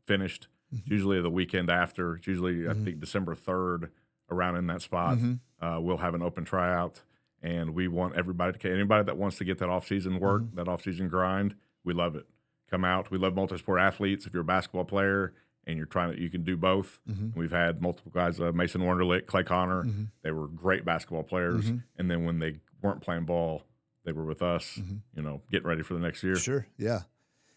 finished, it's usually the weekend after. It's usually, I think, December 3rd, around in that spot. We'll have an open tryout, and we want anybody that wants to get that off-season work, that off-season grind, we love it. Come out. We love multi-sport athletes. If you're a basketball player and you can do both. We've had multiple guys, Mason Wonderlick, Clay Connor. They were great basketball players. And then when they weren't playing ball, they were with us, getting ready for the next year. Sure. Yeah.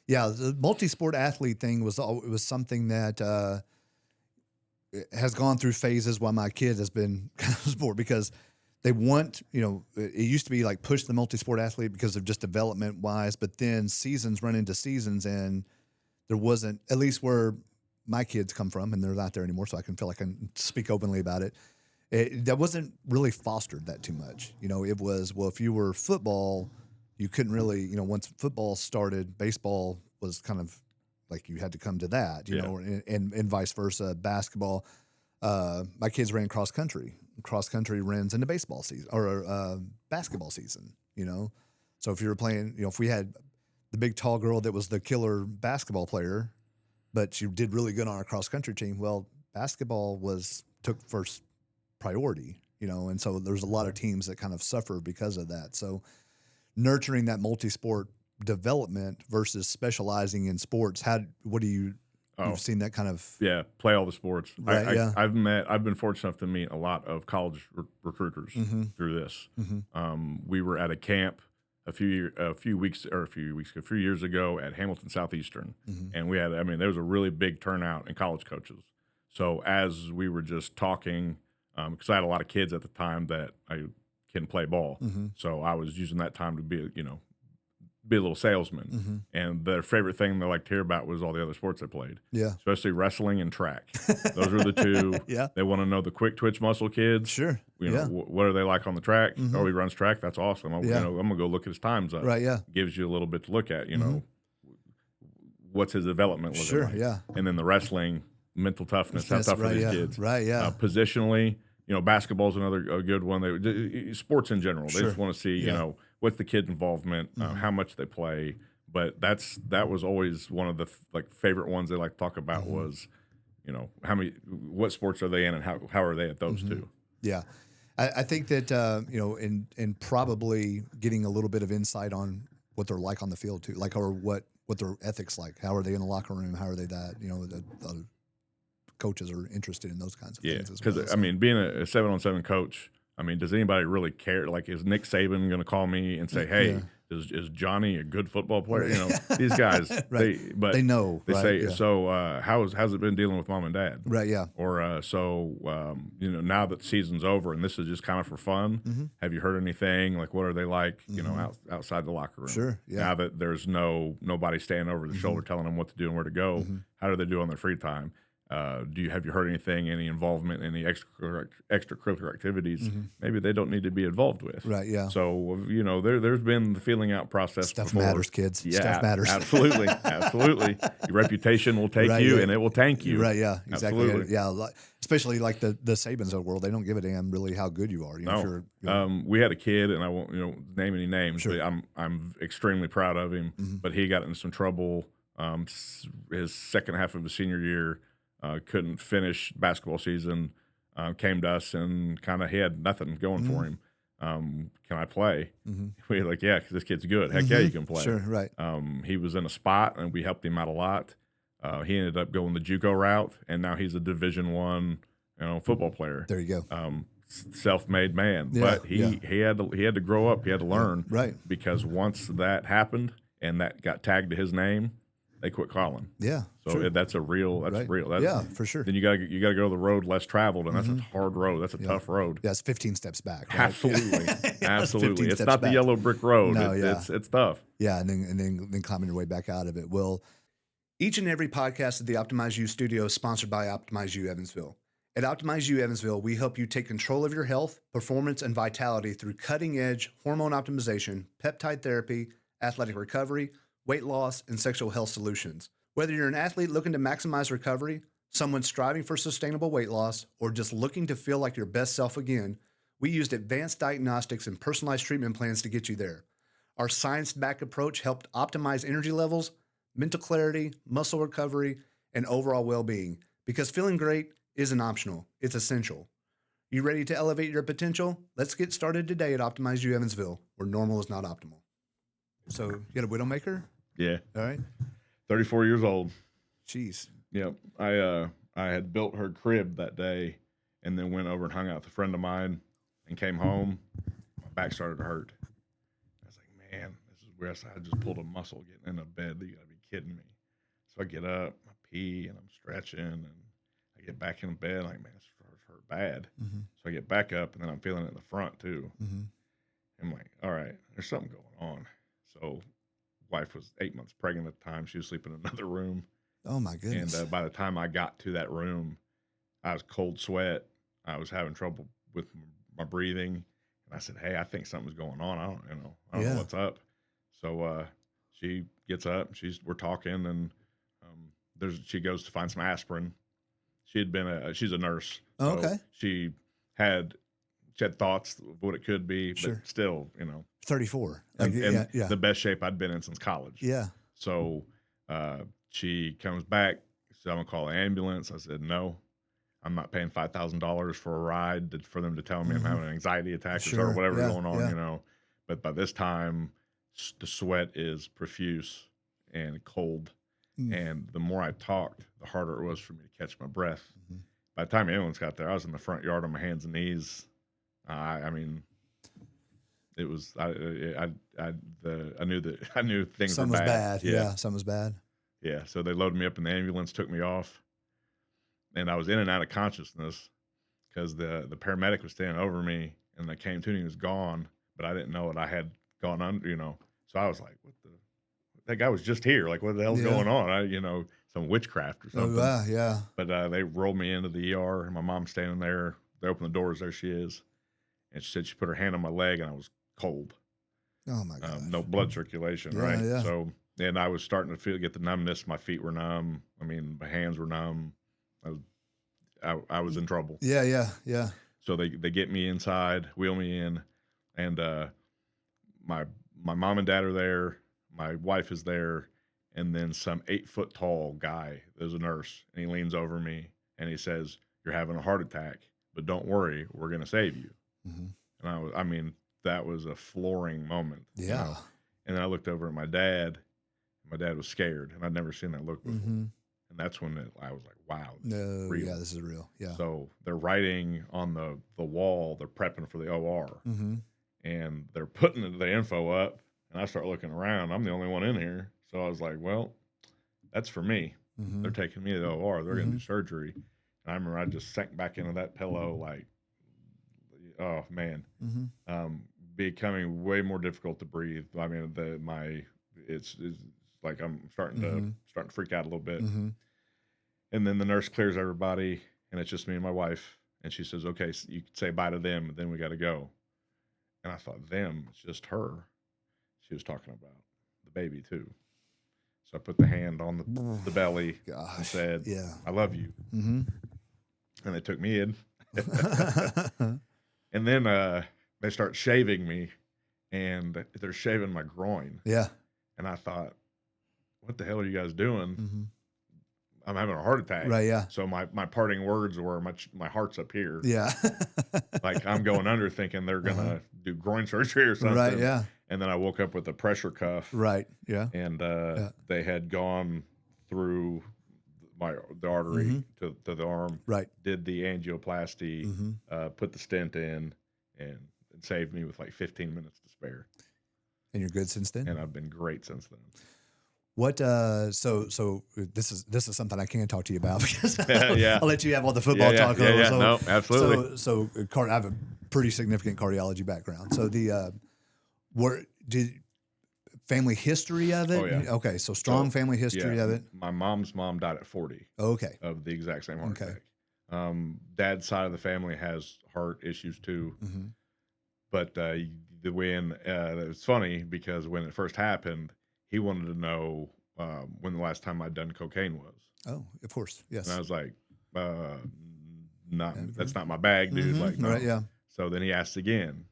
Yeah. The multi-sport athlete thing was something that has gone through phases while my kid has been kind of sport, because they want, it used to be like push the multi-sport athlete because of just development wise, but then seasons run into seasons, and there wasn't, at least where my kids come from, and they're not there anymore, so I can feel like I can speak openly about it. That wasn't really fostered that too much. It was, well, if you were football, you couldn't really, once football started, baseball was kind of like you had to come to that, and vice versa. Basketball, my kids ran cross country. Cross country runs into baseball season or basketball season, So if you were playing, if we had the big tall girl that was the killer basketball player, but she did really good on our cross country team, well, basketball took first priority, and so there's a lot of teams that kind of suffer because of that. So nurturing that multi-sport development versus specializing in sports, you've seen that kind of play all the sports. Right, I've been fortunate enough to meet a lot of college recruiters through this. We were at a camp a few years ago at Hamilton Southeastern, and we had, there was a really big turnout in college coaches. So as we were just talking, because I had a lot of kids at the time that I can play ball, so I was using that time to be be a little salesman. And their favorite thing they liked to hear about was all the other sports they played. Yeah. Especially wrestling and track. Those were the two. Yeah. They want to know the quick twitch muscle kids. Sure. You know, what are they like on the track? Oh, he runs track. That's awesome. Yeah. I'm going to go look at his times up. Right, yeah. Gives you a little bit to look at, you know, what's his development looking Sure, like. yeah. And then the wrestling, mental toughness, how tough are these kids? Right, yeah. Positionally, you know, basketball's a good one. Sports in general, they just want to see, you know, what's the kid's involvement, how much they play. But that was always one of the favorite ones they like to talk about was, you know, what sports are they in and how are they at those two? Yeah. I think that, you know, and probably getting a little bit of insight on what they're like on the field too, like, or what their ethics like. How are they in the locker room? How are they that? You know, the coaches are interested in those kinds of things as well. Because, I mean, being a 7-on-7 coach, I mean, does anybody really care? Like, is Nick Saban going to call me and say, hey, is Johnny a good football player? You know, these guys, right. they know. They right? say, yeah. so how's it been dealing with mom and dad? Right, yeah. Or you know, now that the season's over and this is just kind of for fun, have you heard anything? Like, what are they like, you know, outside the locker room? Sure, yeah. Now that there's nobody standing over the shoulder telling them what to do and where to go, how do they do on their free time? Have you heard anything, any involvement, any extracurricular activities maybe they don't need to be involved with? Right, yeah. So, you know, there's been the feeling out process Stuff before. matters, kids. Yeah, Stuff matters. Absolutely. Absolutely. Your reputation will take Right, you yeah. and it will tank you. Right, yeah, exactly. Absolutely. Yeah, especially like the Sabans of the world. They don't give a damn really how good you are. You know, if you're, you know, we had a kid, and I won't, you know, name any names, Sure. but I'm extremely proud of him. But he got in some trouble his second half of his senior year. Couldn't finish basketball season, came to us and he had nothing going for him. Can I play? We were like, yeah, because this kid's good. Heck yeah, you can play. Sure, right. He was in a spot, and we helped him out a lot. He ended up going the JUCO route, and now he's a Division I, you know, football player. There you go. Self-made man, Yeah, but he had to grow up. He had to learn, right? Because once that happened and that got tagged to his name, they quit calling. Yeah. So sure. That's real. That's right. real. Yeah, for sure. Then you got to go the road less traveled, and that's a hard road. That's a tough road. Yeah, it's 15 steps back. Right? Absolutely, absolutely. It's not back. the yellow brick road. No, It's tough. Yeah, and then climbing your way back out of it. Well, each and every podcast at the Optimize You studio is sponsored by Optimize You Evansville. At Optimize You Evansville, we help you take control of your health, performance, and vitality through cutting-edge hormone optimization, peptide therapy, athletic recovery, weight loss, and sexual health solutions. Whether you're an athlete looking to maximize recovery, someone striving for sustainable weight loss, or just looking to feel like your best self again, we used advanced diagnostics and personalized treatment plans to get you there. Our science-backed approach helped optimize energy levels, mental clarity, muscle recovery, and overall well-being, because feeling great isn't optional, it's essential. You ready to elevate your potential? Let's get started today at Optimize You Evansville, where normal is not optimal. So, you got a Widowmaker? Yeah. All right. 34 years old. Jeez. Yep. I had built her crib that day and then went over and hung out with a friend of mine and came home. My back started to hurt. I was like, man, this is where I just pulled a muscle getting in a bed. You got to be kidding me. So I get up, I pee, and I'm stretching, and I get back in bed. Like, man, this hurt bad. So I get back up, and then I'm feeling it in the front, too. I'm like, all right, there's something going on. So wife was 8 months pregnant at the time. She was sleeping in another room. Oh, my goodness. And by the time I got to that room, I was cold sweat. I was having trouble with my breathing. And I said, hey, I think something's going on. I don't know what's up. So she gets up. We're talking, and she goes to find some aspirin. She's a nurse. Oh, so okay. She had thoughts of what it could be, Sure. but still, 34. And yeah. the best shape I'd been in since college. Yeah. So she comes back. She said, I'm going to call an ambulance. I said, no, I'm not paying $5,000 for a ride for them to tell me I'm having an anxiety attack or whatever's going on, But by this time, the sweat is profuse and cold. And the more I talked, the harder it was for me to catch my breath. By the time the ambulance got there, I was in the front yard on my hands and knees. I mean, it was I knew things Something were was bad. bad. Yeah, something was bad. Yeah, so they loaded me up in the ambulance, took me off, and I was in and out of consciousness because the paramedic was standing over me, and I came to and he was gone, but I didn't know that I had gone under, So I was like, what the, that guy was just here. Like, what the hell's going on? Some witchcraft or Oh, something. wow, yeah. But they rolled me into the ER, and my mom's standing there. They open the doors. There she is. And she said she put her hand on my leg, and I was cold. Oh, my gosh. No blood circulation, Yeah, right? yeah. So, and I was starting to get the numbness. My feet were numb. I mean, my hands were numb. I was in trouble. Yeah, yeah, yeah. So they get me inside, wheel me in, and my mom and dad are there. My wife is there, and then some 8-foot tall guy. There's a nurse, and he leans over me and he says, "You're having a heart attack, but don't worry, we're gonna save you." Mm-hmm. And I mean, that was a flooring moment. Yeah. And then I looked over at my dad. My dad was scared, and I'd never seen that look before. Mm-hmm. And that's when I was like, wow, No, real. yeah, this is real. Yeah. So they're writing on the wall, they're prepping for the OR, Mm-hmm. and they're putting the info up, and I start looking around. I'm the only one in here. So I was like, well, that's for me. Mm-hmm. They're taking me to the OR. They're going to do surgery. And I remember I just sank back into that pillow like, oh, man. Mm-hmm. Becoming way more difficult to breathe. I mean, it's like I'm starting to freak out a little bit. Mm-hmm. And then the nurse clears everybody, and it's just me and my wife. And she says, "Okay, so you can say bye to them, and then we got to go." And I thought, them, it's just her. She was talking about the baby too. So I put the hand on the belly and said, "I love you." Mm-hmm. And they took me in. And then they start shaving me, and they're shaving my groin. Yeah. And I thought, what the hell are you guys doing? Mm-hmm. I'm having a heart attack. Right, yeah. So my parting words were, my heart's up here. Yeah. Like I'm going under thinking they're going to do groin surgery or something. Right, yeah. And then I woke up with a pressure cuff. Right, yeah. And they had gone through the artery to the arm. Right. Did the angioplasty, put the stent in, and it saved me with like 15 minutes to spare. And you're good since then? And I've been great since then. What so this is something I can talk to you about because Yeah. I'll let you have all the football talk. Yeah, So, no, absolutely. So I have a pretty significant cardiology background. So did family history of it? Oh, yeah. Okay, so strong family history of it. My mom's mom died at 40. Okay. Of the exact same heart attack. Dad's side of the family has heart issues too. Mm-hmm. But it's funny because when it first happened, he wanted to know when the last time I'd done cocaine was. Oh, of course, yes. And I was like, that's not my bag, dude. Mm-hmm. Like, no. Right, yeah. So then he asked again,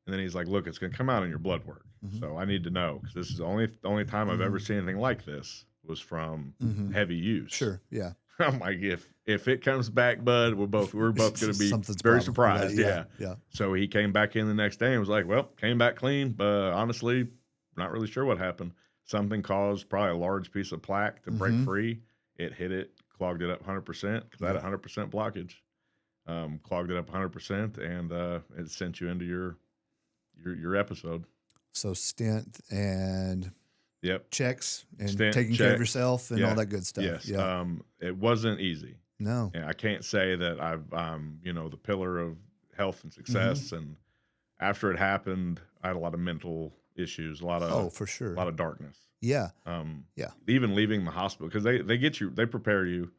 and then he's like, look, it's going to come out in your blood work. Mm-hmm. So I need to know because this is the only time I've ever seen anything like this was from heavy use. Sure, yeah. I'm like, if it comes back, bud, we're both going to be very surprised. Right, yeah. So he came back in the next day and was like, well, came back clean, but honestly, not really sure what happened. Something caused probably a large piece of plaque to break free. It hit it, clogged it up 100% because I had 100% blockage. Clogged it up 100%, and it sent you into your episode. So stent and checks and stent, taking care of yourself and all that good stuff. Yes. Yeah. It wasn't easy. No. And I can't say that I'm the pillar of health and success. And after it happened, I had a lot of mental issues, for sure, a lot of darkness. Yeah. Even leaving the hospital because they prepare you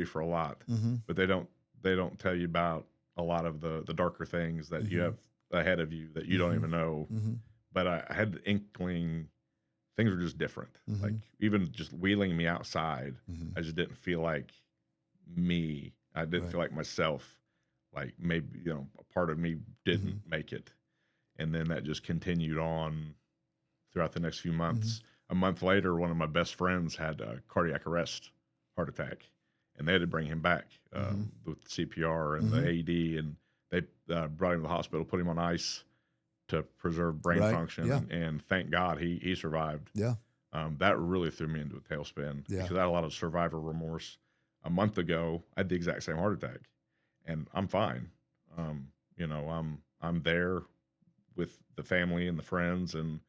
for a lot, but they don't tell you about a lot of the darker things that you have ahead of you that you don't even know. But I had the inkling things were just different. Like even just wheeling me outside, I just didn't feel like me. I didn't feel like myself. Like maybe a part of me didn't make it, and then that just continued on throughout the next few months. A month later, one of my best friends had a cardiac arrest heart attack, and they had to bring him back with CPR and the AED, and they brought him to the hospital, put him on ice to preserve brain function, and thank God he survived. Yeah, that really threw me into a tailspin because I had a lot of survivor remorse. A month ago, I had the exact same heart attack, and I'm fine. I'm there with the family and the friends, and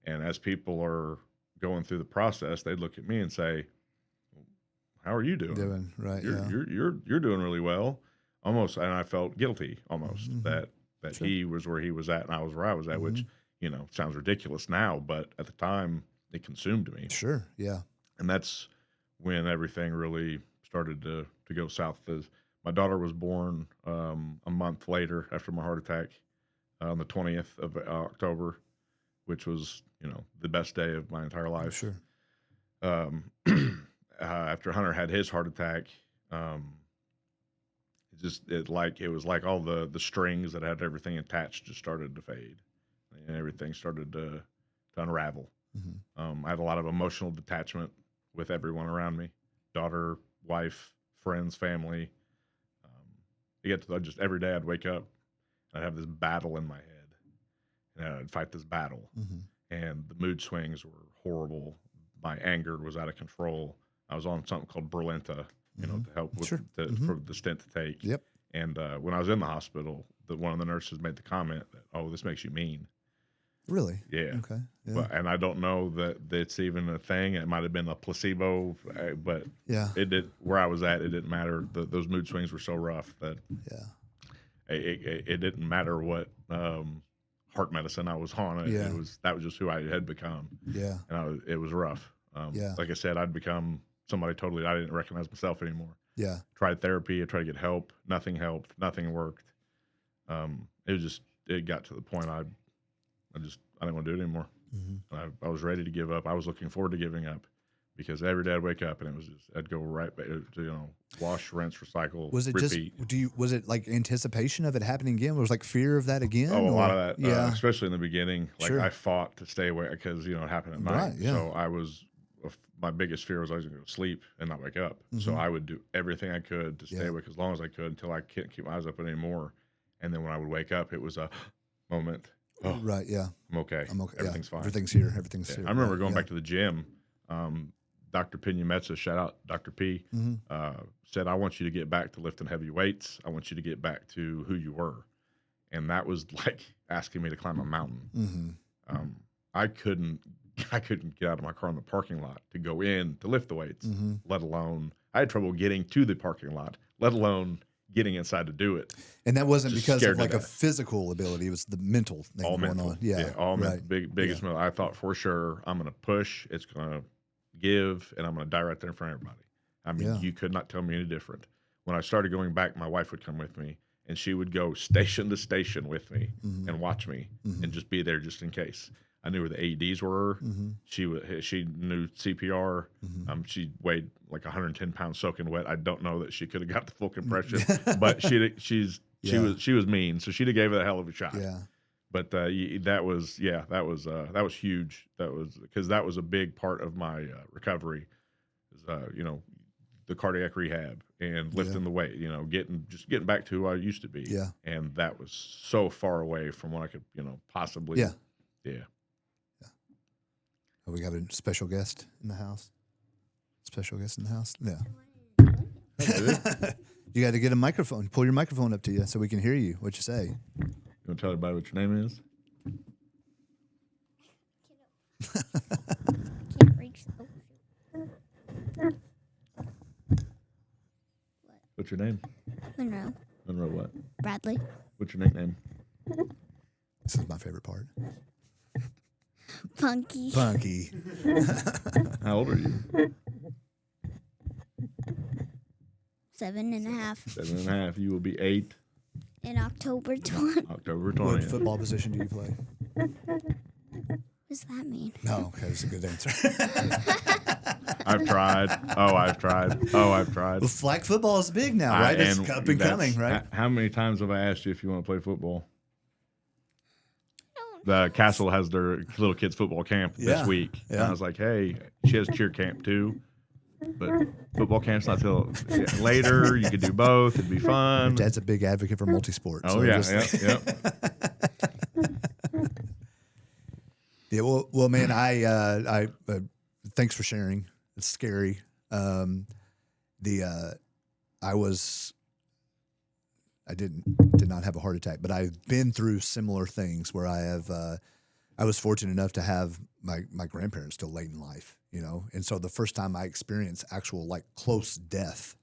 as people are going through the process, they look at me and say, "How are you doing? Right? You're doing really well." Almost, and I felt guilty almost that Sure. he was where he was at and I was where I was at, which sounds ridiculous now, but at the time it consumed me. Sure. Yeah. And that's when everything really started to go south. My daughter was born a month later after my heart attack on the 20th of October, which was, the best day of my entire life. Sure. After Hunter had his heart attack, it was like all the strings that had everything attached just started to fade, and everything started to unravel. Mm-hmm. I had a lot of emotional detachment with everyone around me, daughter, wife, friends, family. You get to just every day I'd wake up, I'd have this battle in my head, and I'd fight this battle, and the mood swings were horrible. My anger was out of control. I was on something called Berlinta, to help with for the stent to take. Yep. And when I was in the hospital, one of the nurses made the comment that, "Oh, this makes you mean." Really? Yeah. Okay. Yeah. And I don't know that it's even a thing. It might have been a placebo, but it did. Where I was at, it didn't matter. Those mood swings were so rough that it didn't matter what heart medicine I was on. That was just who I had become. Yeah. And it was rough. Like I said, I'd become somebody totally. I didn't recognize myself anymore. Yeah. Tried therapy. I tried to get help. Nothing helped. Nothing worked. It got to the point I didn't want to do it anymore. I was ready to give up. I was looking forward to giving up because every day I'd wake up and I'd go right back to, wash, rinse, recycle, repeat. Was it like anticipation of it happening again? Was it like fear of that again? Oh, a lot of that. Especially in the beginning. Like Sure. I fought to stay awake because, it happened at night. Right, yeah. So my biggest fear was I was going to go to sleep and not wake up. So I would do everything I could to stay awake as long as I could until I can't keep my eyes open anymore. And then when I would wake up, it was a moment. Oh, right. Yeah. I'm okay. Everything's fine. Everything's here. Everything's here. I remember going back to the gym. Dr. Pena Metza, shout out Dr. P, said, "I want you to get back to lifting heavy weights. I want you to get back to who you were." And that was like asking me to climb a mountain. I couldn't get out of my car in the parking lot to go in to lift the weights, let alone I had trouble getting to the parking lot, let alone getting inside to do it. And that wasn't because of like a physical ability; it was the mental thing all going mental. on. Yeah, all mental. Biggest mental. I thought for sure I'm going to push. It's going to give, and I'm going to die right there in front of everybody. I mean, you could not tell me any different. When I started going back, my wife would come with me, and she would go station to station with me and watch me and just be there just in case. I knew where the AEDs were. She knew CPR. She weighed like 110 pounds soaking wet. I don't know that she could have got the full compression, but she was mean, so she'd have gave it a hell of a shot. Yeah. But that was huge. That was because that was a big part of my recovery. The cardiac rehab and lifting the weight. Getting back to who I used to be. Yeah. And that was so far away from what I could possibly. Yeah. Yeah. Oh, we got a special guest in the house. Special guest in the house. Yeah. You got to get a microphone. Pull your microphone up to you so we can hear you. What you say? You want to tell everybody what your name is? Can't reach. What's your name? Monroe. Monroe what? Bradley. What's your nickname? This is my favorite part. Punky. Punky. How old are you? 7.5. 7.5. You will be 8. In October 20. October What 20th. football position do you play? What does that mean? No, okay, that's a good answer. I've tried. Well, flag football is big now, right? It's up and coming, right? How many times have I asked you if you want to play football? The Castle has their little kids football camp this week. Yeah. And I was like, hey, she has cheer camp too. But football camp's not till later. You could do both. It'd be fun. Dad's a big advocate for multi-sport. Oh, so yeah. Yep. Yeah, well, man, I thanks for sharing. It's scary. I did not have a heart attack, but I've been through similar things where I was fortunate enough to have my grandparents still late in life, and so the first time I experienced actual like close death,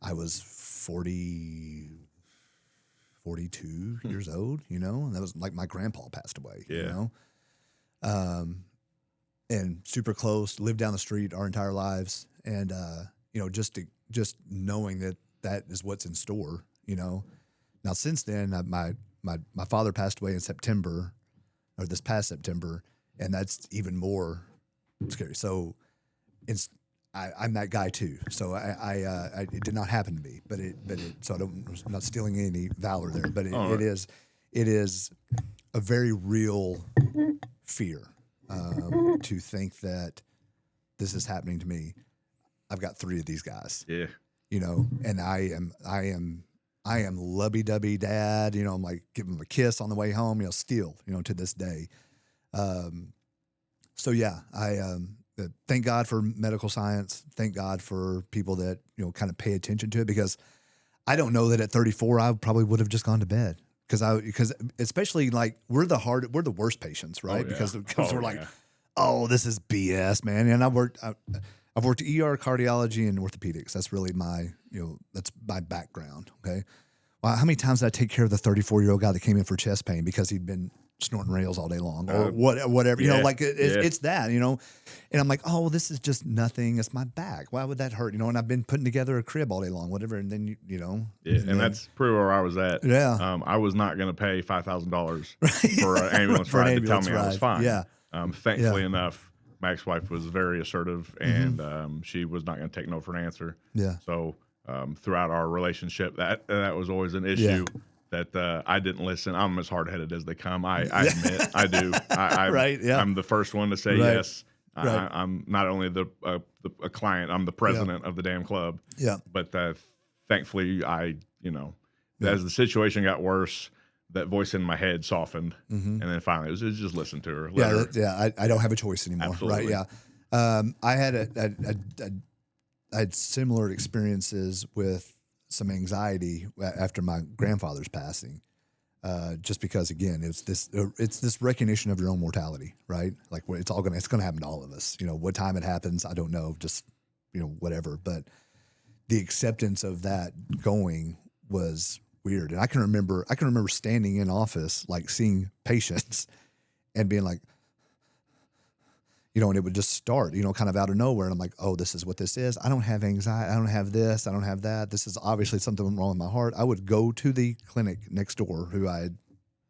I was 40 42 years old, and that was like my grandpa passed away, and super close, lived down the street our entire lives. And, just knowing that is what's in store, Now, since then, my father passed away in September, or this past September, and that's even more scary. So I'm that guy too. So it did not happen to me, but so I'm not stealing any valor there, but it is a very real fear to think that this is happening to me. I've got 3 of these guys, and I am lovey-dovey dad, I'm like giving them a kiss on the way home, still, to this day. So yeah, thank God for medical science. Thank God for people that, kind of pay attention to it, because I don't know that at 34, I probably would have just gone to bed, because especially like we're the worst patients, right? Oh, yeah. Because we're like, oh, this is BS, man. And I've worked ER, cardiology, and orthopedics. That's really my, that's my background. Okay. Well, how many times did I take care of the 34-year-old guy that came in for chest pain because he'd been snorting rails all day long, or whatever, it's that, and I'm like, oh, well, this is just nothing. It's my back. Why would that hurt? And I've been putting together a crib all day long, whatever. And then, and that's pretty where I was at. Yeah. I was not going to pay $5,000 for an ambulance ride to tell me I was fine. Yeah. Thankfully enough, my ex-wife was very assertive, and she was not going to take no for an answer. Yeah. So throughout our relationship, that was always an issue. Yeah. That I didn't listen. I'm as hard-headed as they come. I admit, I do. Right. Yeah. I'm the first one to say yes. Right. I'm not only a client. I'm the president of the damn club. Yeah. But thankfully, as the situation got worse, that voice in my head softened, and then finally, it was just listen to her. I don't have a choice anymore. Absolutely. Right. Yeah. I had similar experiences with some anxiety after my grandfather's passing, just because, again, it's this recognition of your own mortality, right? Like it's going to happen to all of us. What time it happens, I don't know. Just whatever. But the acceptance of that going was weird, and I can remember standing in office, like seeing patients, and being like, and it would just start, kind of out of nowhere. And I'm like, oh, this is what this is. I don't have anxiety. I don't have this. I don't have that. This is obviously something wrong with my heart. I would go to the clinic next door who I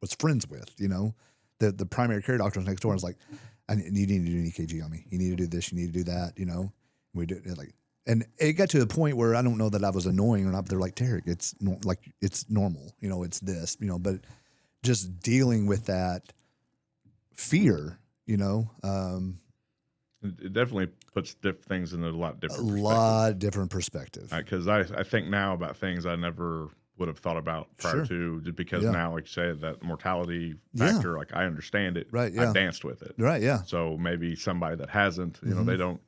was friends with, the primary care doctor was next door. I was like, you need to do an EKG on me. You need to do this. You need to do that. We do it and it got to the point where I don't know that I was annoying or not. They're like, Derek, it's normal. It's this, but just dealing with that fear, it definitely puts things in a lot different perspective. Because I think now about things I never would have thought about prior to, just because now, like you said, that mortality factor, like I understand it. Right. Yeah. I danced with it. Right. Yeah. So maybe somebody that hasn't, they don't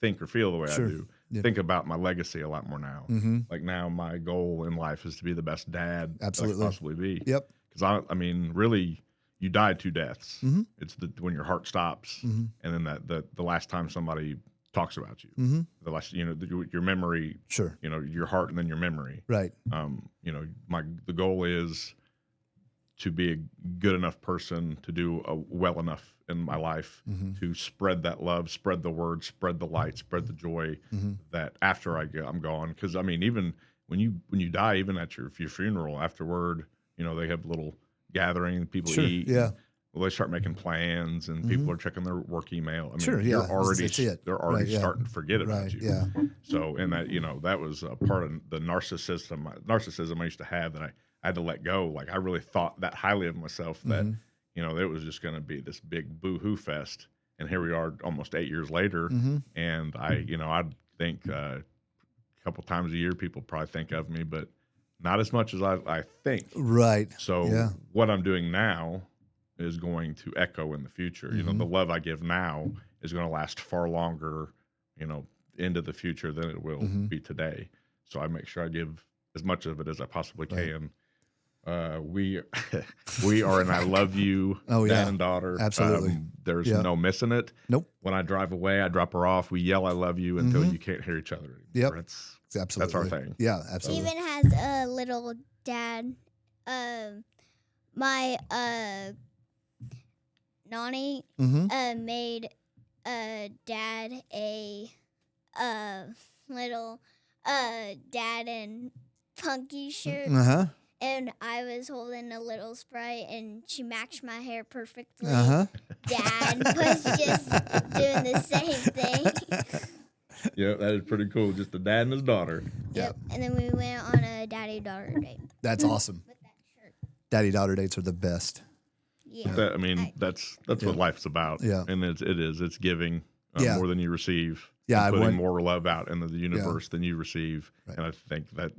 think or feel the way I do. Yeah. Think about my legacy a lot more now. Like now, my goal in life is to be the best dad that I can possibly be. Yep. Because I mean, really, you die 2 deaths. It's when your heart stops, and then the last time somebody talks about you, the last, your memory, your heart, and then your memory. Right. The goal is to be a good enough person to do well enough in my life to spread that love, spread the word, spread the light, spread the joy, that after I'm gone. Because I mean, even when you die, even at your funeral afterward, they have little gathering, people eat. Yeah. Well, they start making plans, and people are checking their work email. I mean, they're already starting to forget about you. Yeah. So, and that that was a part of the narcissism I used to have that I had to let go. Like I really thought that highly of myself that it was just going to be this big boo-hoo fest, and here we are, almost 8 years later, and I think a couple times a year people probably think of me, but not as much as I think. Right. So what I'm doing now is going to echo in the future. The love I give now is going to last far longer, into the future than it will be today. So I make sure I give as much of it as I possibly can. We are an I love you dad and daughter. Absolutely. There's no missing it. Nope. When I drive away, I drop her off. We yell I love you until you can't hear each other anymore. Yep. Absolutely. That's our thing. Yeah, absolutely. He even has a little dad my Nani made Dad a little Dad and Punky shirt. And I was holding a little Sprite, and she matched my hair perfectly. Dad was just doing the same thing. Yeah, that is pretty cool. Just the dad and his daughter. Yep. And then we went on a daddy-daughter date. That's awesome. With that shirt. Daddy-daughter dates are the best. Yeah. That's what life's about. Yeah. And it's giving more than you receive. Yeah. Putting more love out into the universe than you receive. Right. And I think that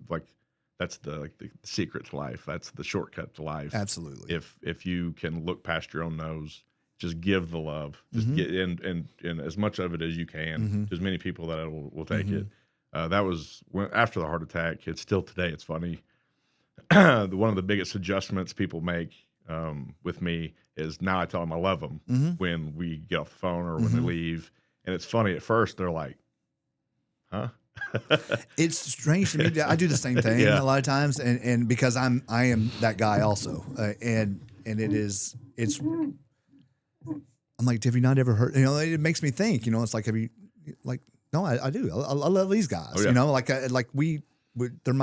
that's the secret to life. That's the shortcut to life. Absolutely. If you can look past your own nose, just give the love. Just get in as much of it as you can. To as many people that will take it. That was after the heart attack. It's still today. It's funny. One of the biggest adjustments people make with me is now I tell them I love them when we get off the phone or when they leave. And it's funny at first. They're like, huh? It's strange to me. I do the same thing a lot of times, and because I am that guy also, and it's. I'm like, have you not ever heard? It makes me think. It's like, have you like? No, I do. I love these guys. Oh, yeah. They're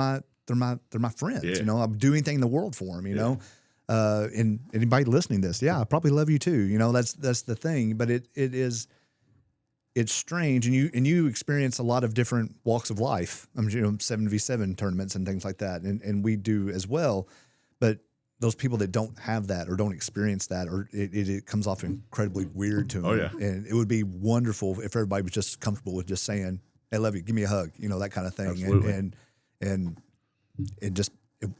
my friends. Yeah. I'm doing anything in the world for them. And anybody listening to this, I probably love you too. That's the thing. But it's strange, and you experience a lot of different walks of life. 7v7 tournaments and things like that, and we do as well. But those people that don't have that or don't experience that, or it comes off incredibly weird to them. Oh yeah, and it would be wonderful if everybody was just comfortable with just saying, "Hey, I love you, give me a hug," that kind of thing. Absolutely. And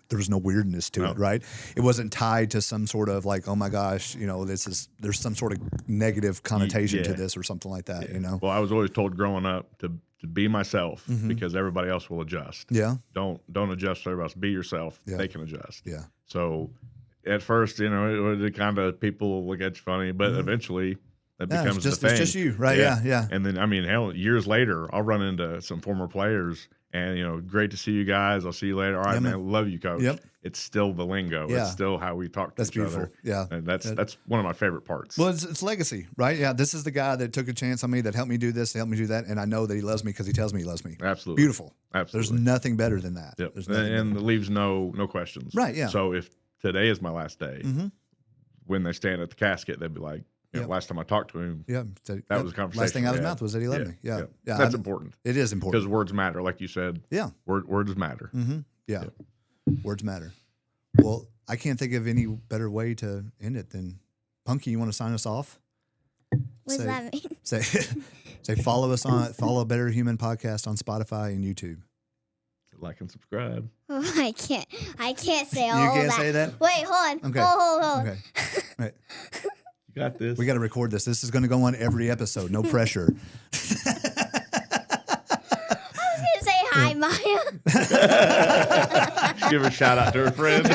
there was no weirdness to it, right? It wasn't tied to some sort of like, oh my gosh, there's some sort of negative connotation to this or something like that, Well, I was always told growing up to be myself because everybody else will adjust. Yeah. Don't adjust for everybody else. Be yourself. Yeah. They can adjust. Yeah. So at first, it was kind of people look at you funny, but eventually that becomes the thing. It's just you, right? Yeah. And then, hell, years later, I'll run into some former players and, great to see you guys. I'll see you later. All right, man. Love you, coach. Yep. It's still the lingo. Yeah. It's still how we talk to each beautiful. other. Yeah. And that's one of my favorite parts. Well, it's legacy, right? Yeah. This is the guy that took a chance on me, that helped me do this, helped me do that. And I know that he loves me because he tells me he loves me. Absolutely. Beautiful. Absolutely. There's nothing better than that. Yep. And it leaves no questions. Right. Yeah. So if today is my last day, when they stand at the casket, they'd be like, last time I talked to him, that was a conversation. Last thing out of his mouth was that he loved me. Yeah. That's important. It is important. Because words matter, like you said. Yeah. Words matter. Yeah. Words matter. Well, I can't think of any better way to end it than, Punky, you want to sign us off? What does that mean? Say follow Better Human Podcast on Spotify and YouTube. Like and subscribe. Oh, I can't say all that. that. You can't say that? Wait, hold on. Okay. Hold on. Okay. All right. You got this. We got to record this. This is going to go on every episode. No pressure. I was going to say hi, Maya. Give a shout out to her friend.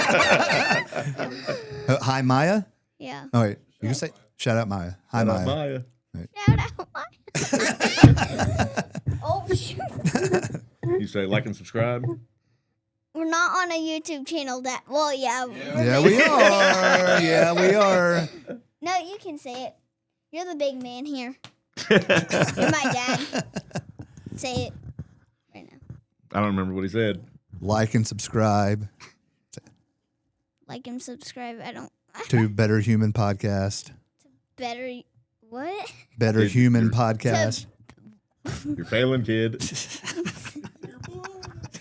Hi, Maya? Yeah. All right. You can say, shout out, Maya. Hi, Shout Maya. out Maya. Right. Shout out, Maya. Oh, shoot. You say like and subscribe? We're not on a YouTube channel that, well, yeah. Yeah, we are. Yeah, we are. No, you can say it. You're the big man here. You're my dad. Say it right now. I don't remember what he said. Like and subscribe Like and subscribe. to Better Human Podcast. Better, what? Better Human Podcast. You're failing, kid.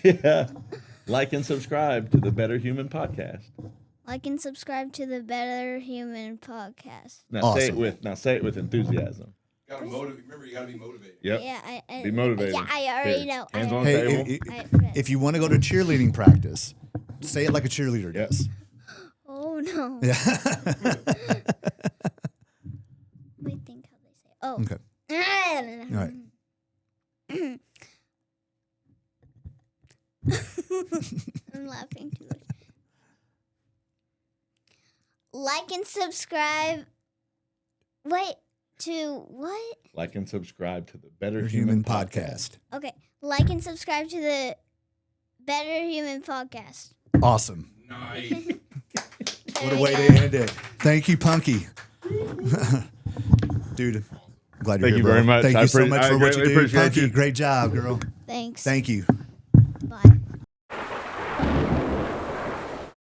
Yeah. Like and subscribe to the Better Human Podcast. Like and subscribe to the Better Human Podcast. Now Awesome. say it with enthusiasm. Remember, you gotta be motivated. Yep. Yeah, Be motivated. Yeah, I already Here, know. hands on the table. If you want to go to cheerleading practice, say it like a cheerleader does. Oh no. Yeah. Let me think how they say it. Oh. Okay. All right. I'm laughing too much. Like and subscribe. Wait, to what? Like and subscribe to the Better Human Human Podcast. Okay. Like and subscribe to the Better Human Podcast. Awesome. Nice. What a way to end it. Thank you, Punky. Dude, I'm glad you're Thank here, you bro. very much. Thank you so much I for what you greatly do. appreciate Punky, you. great job, girl. Thanks. Thank you.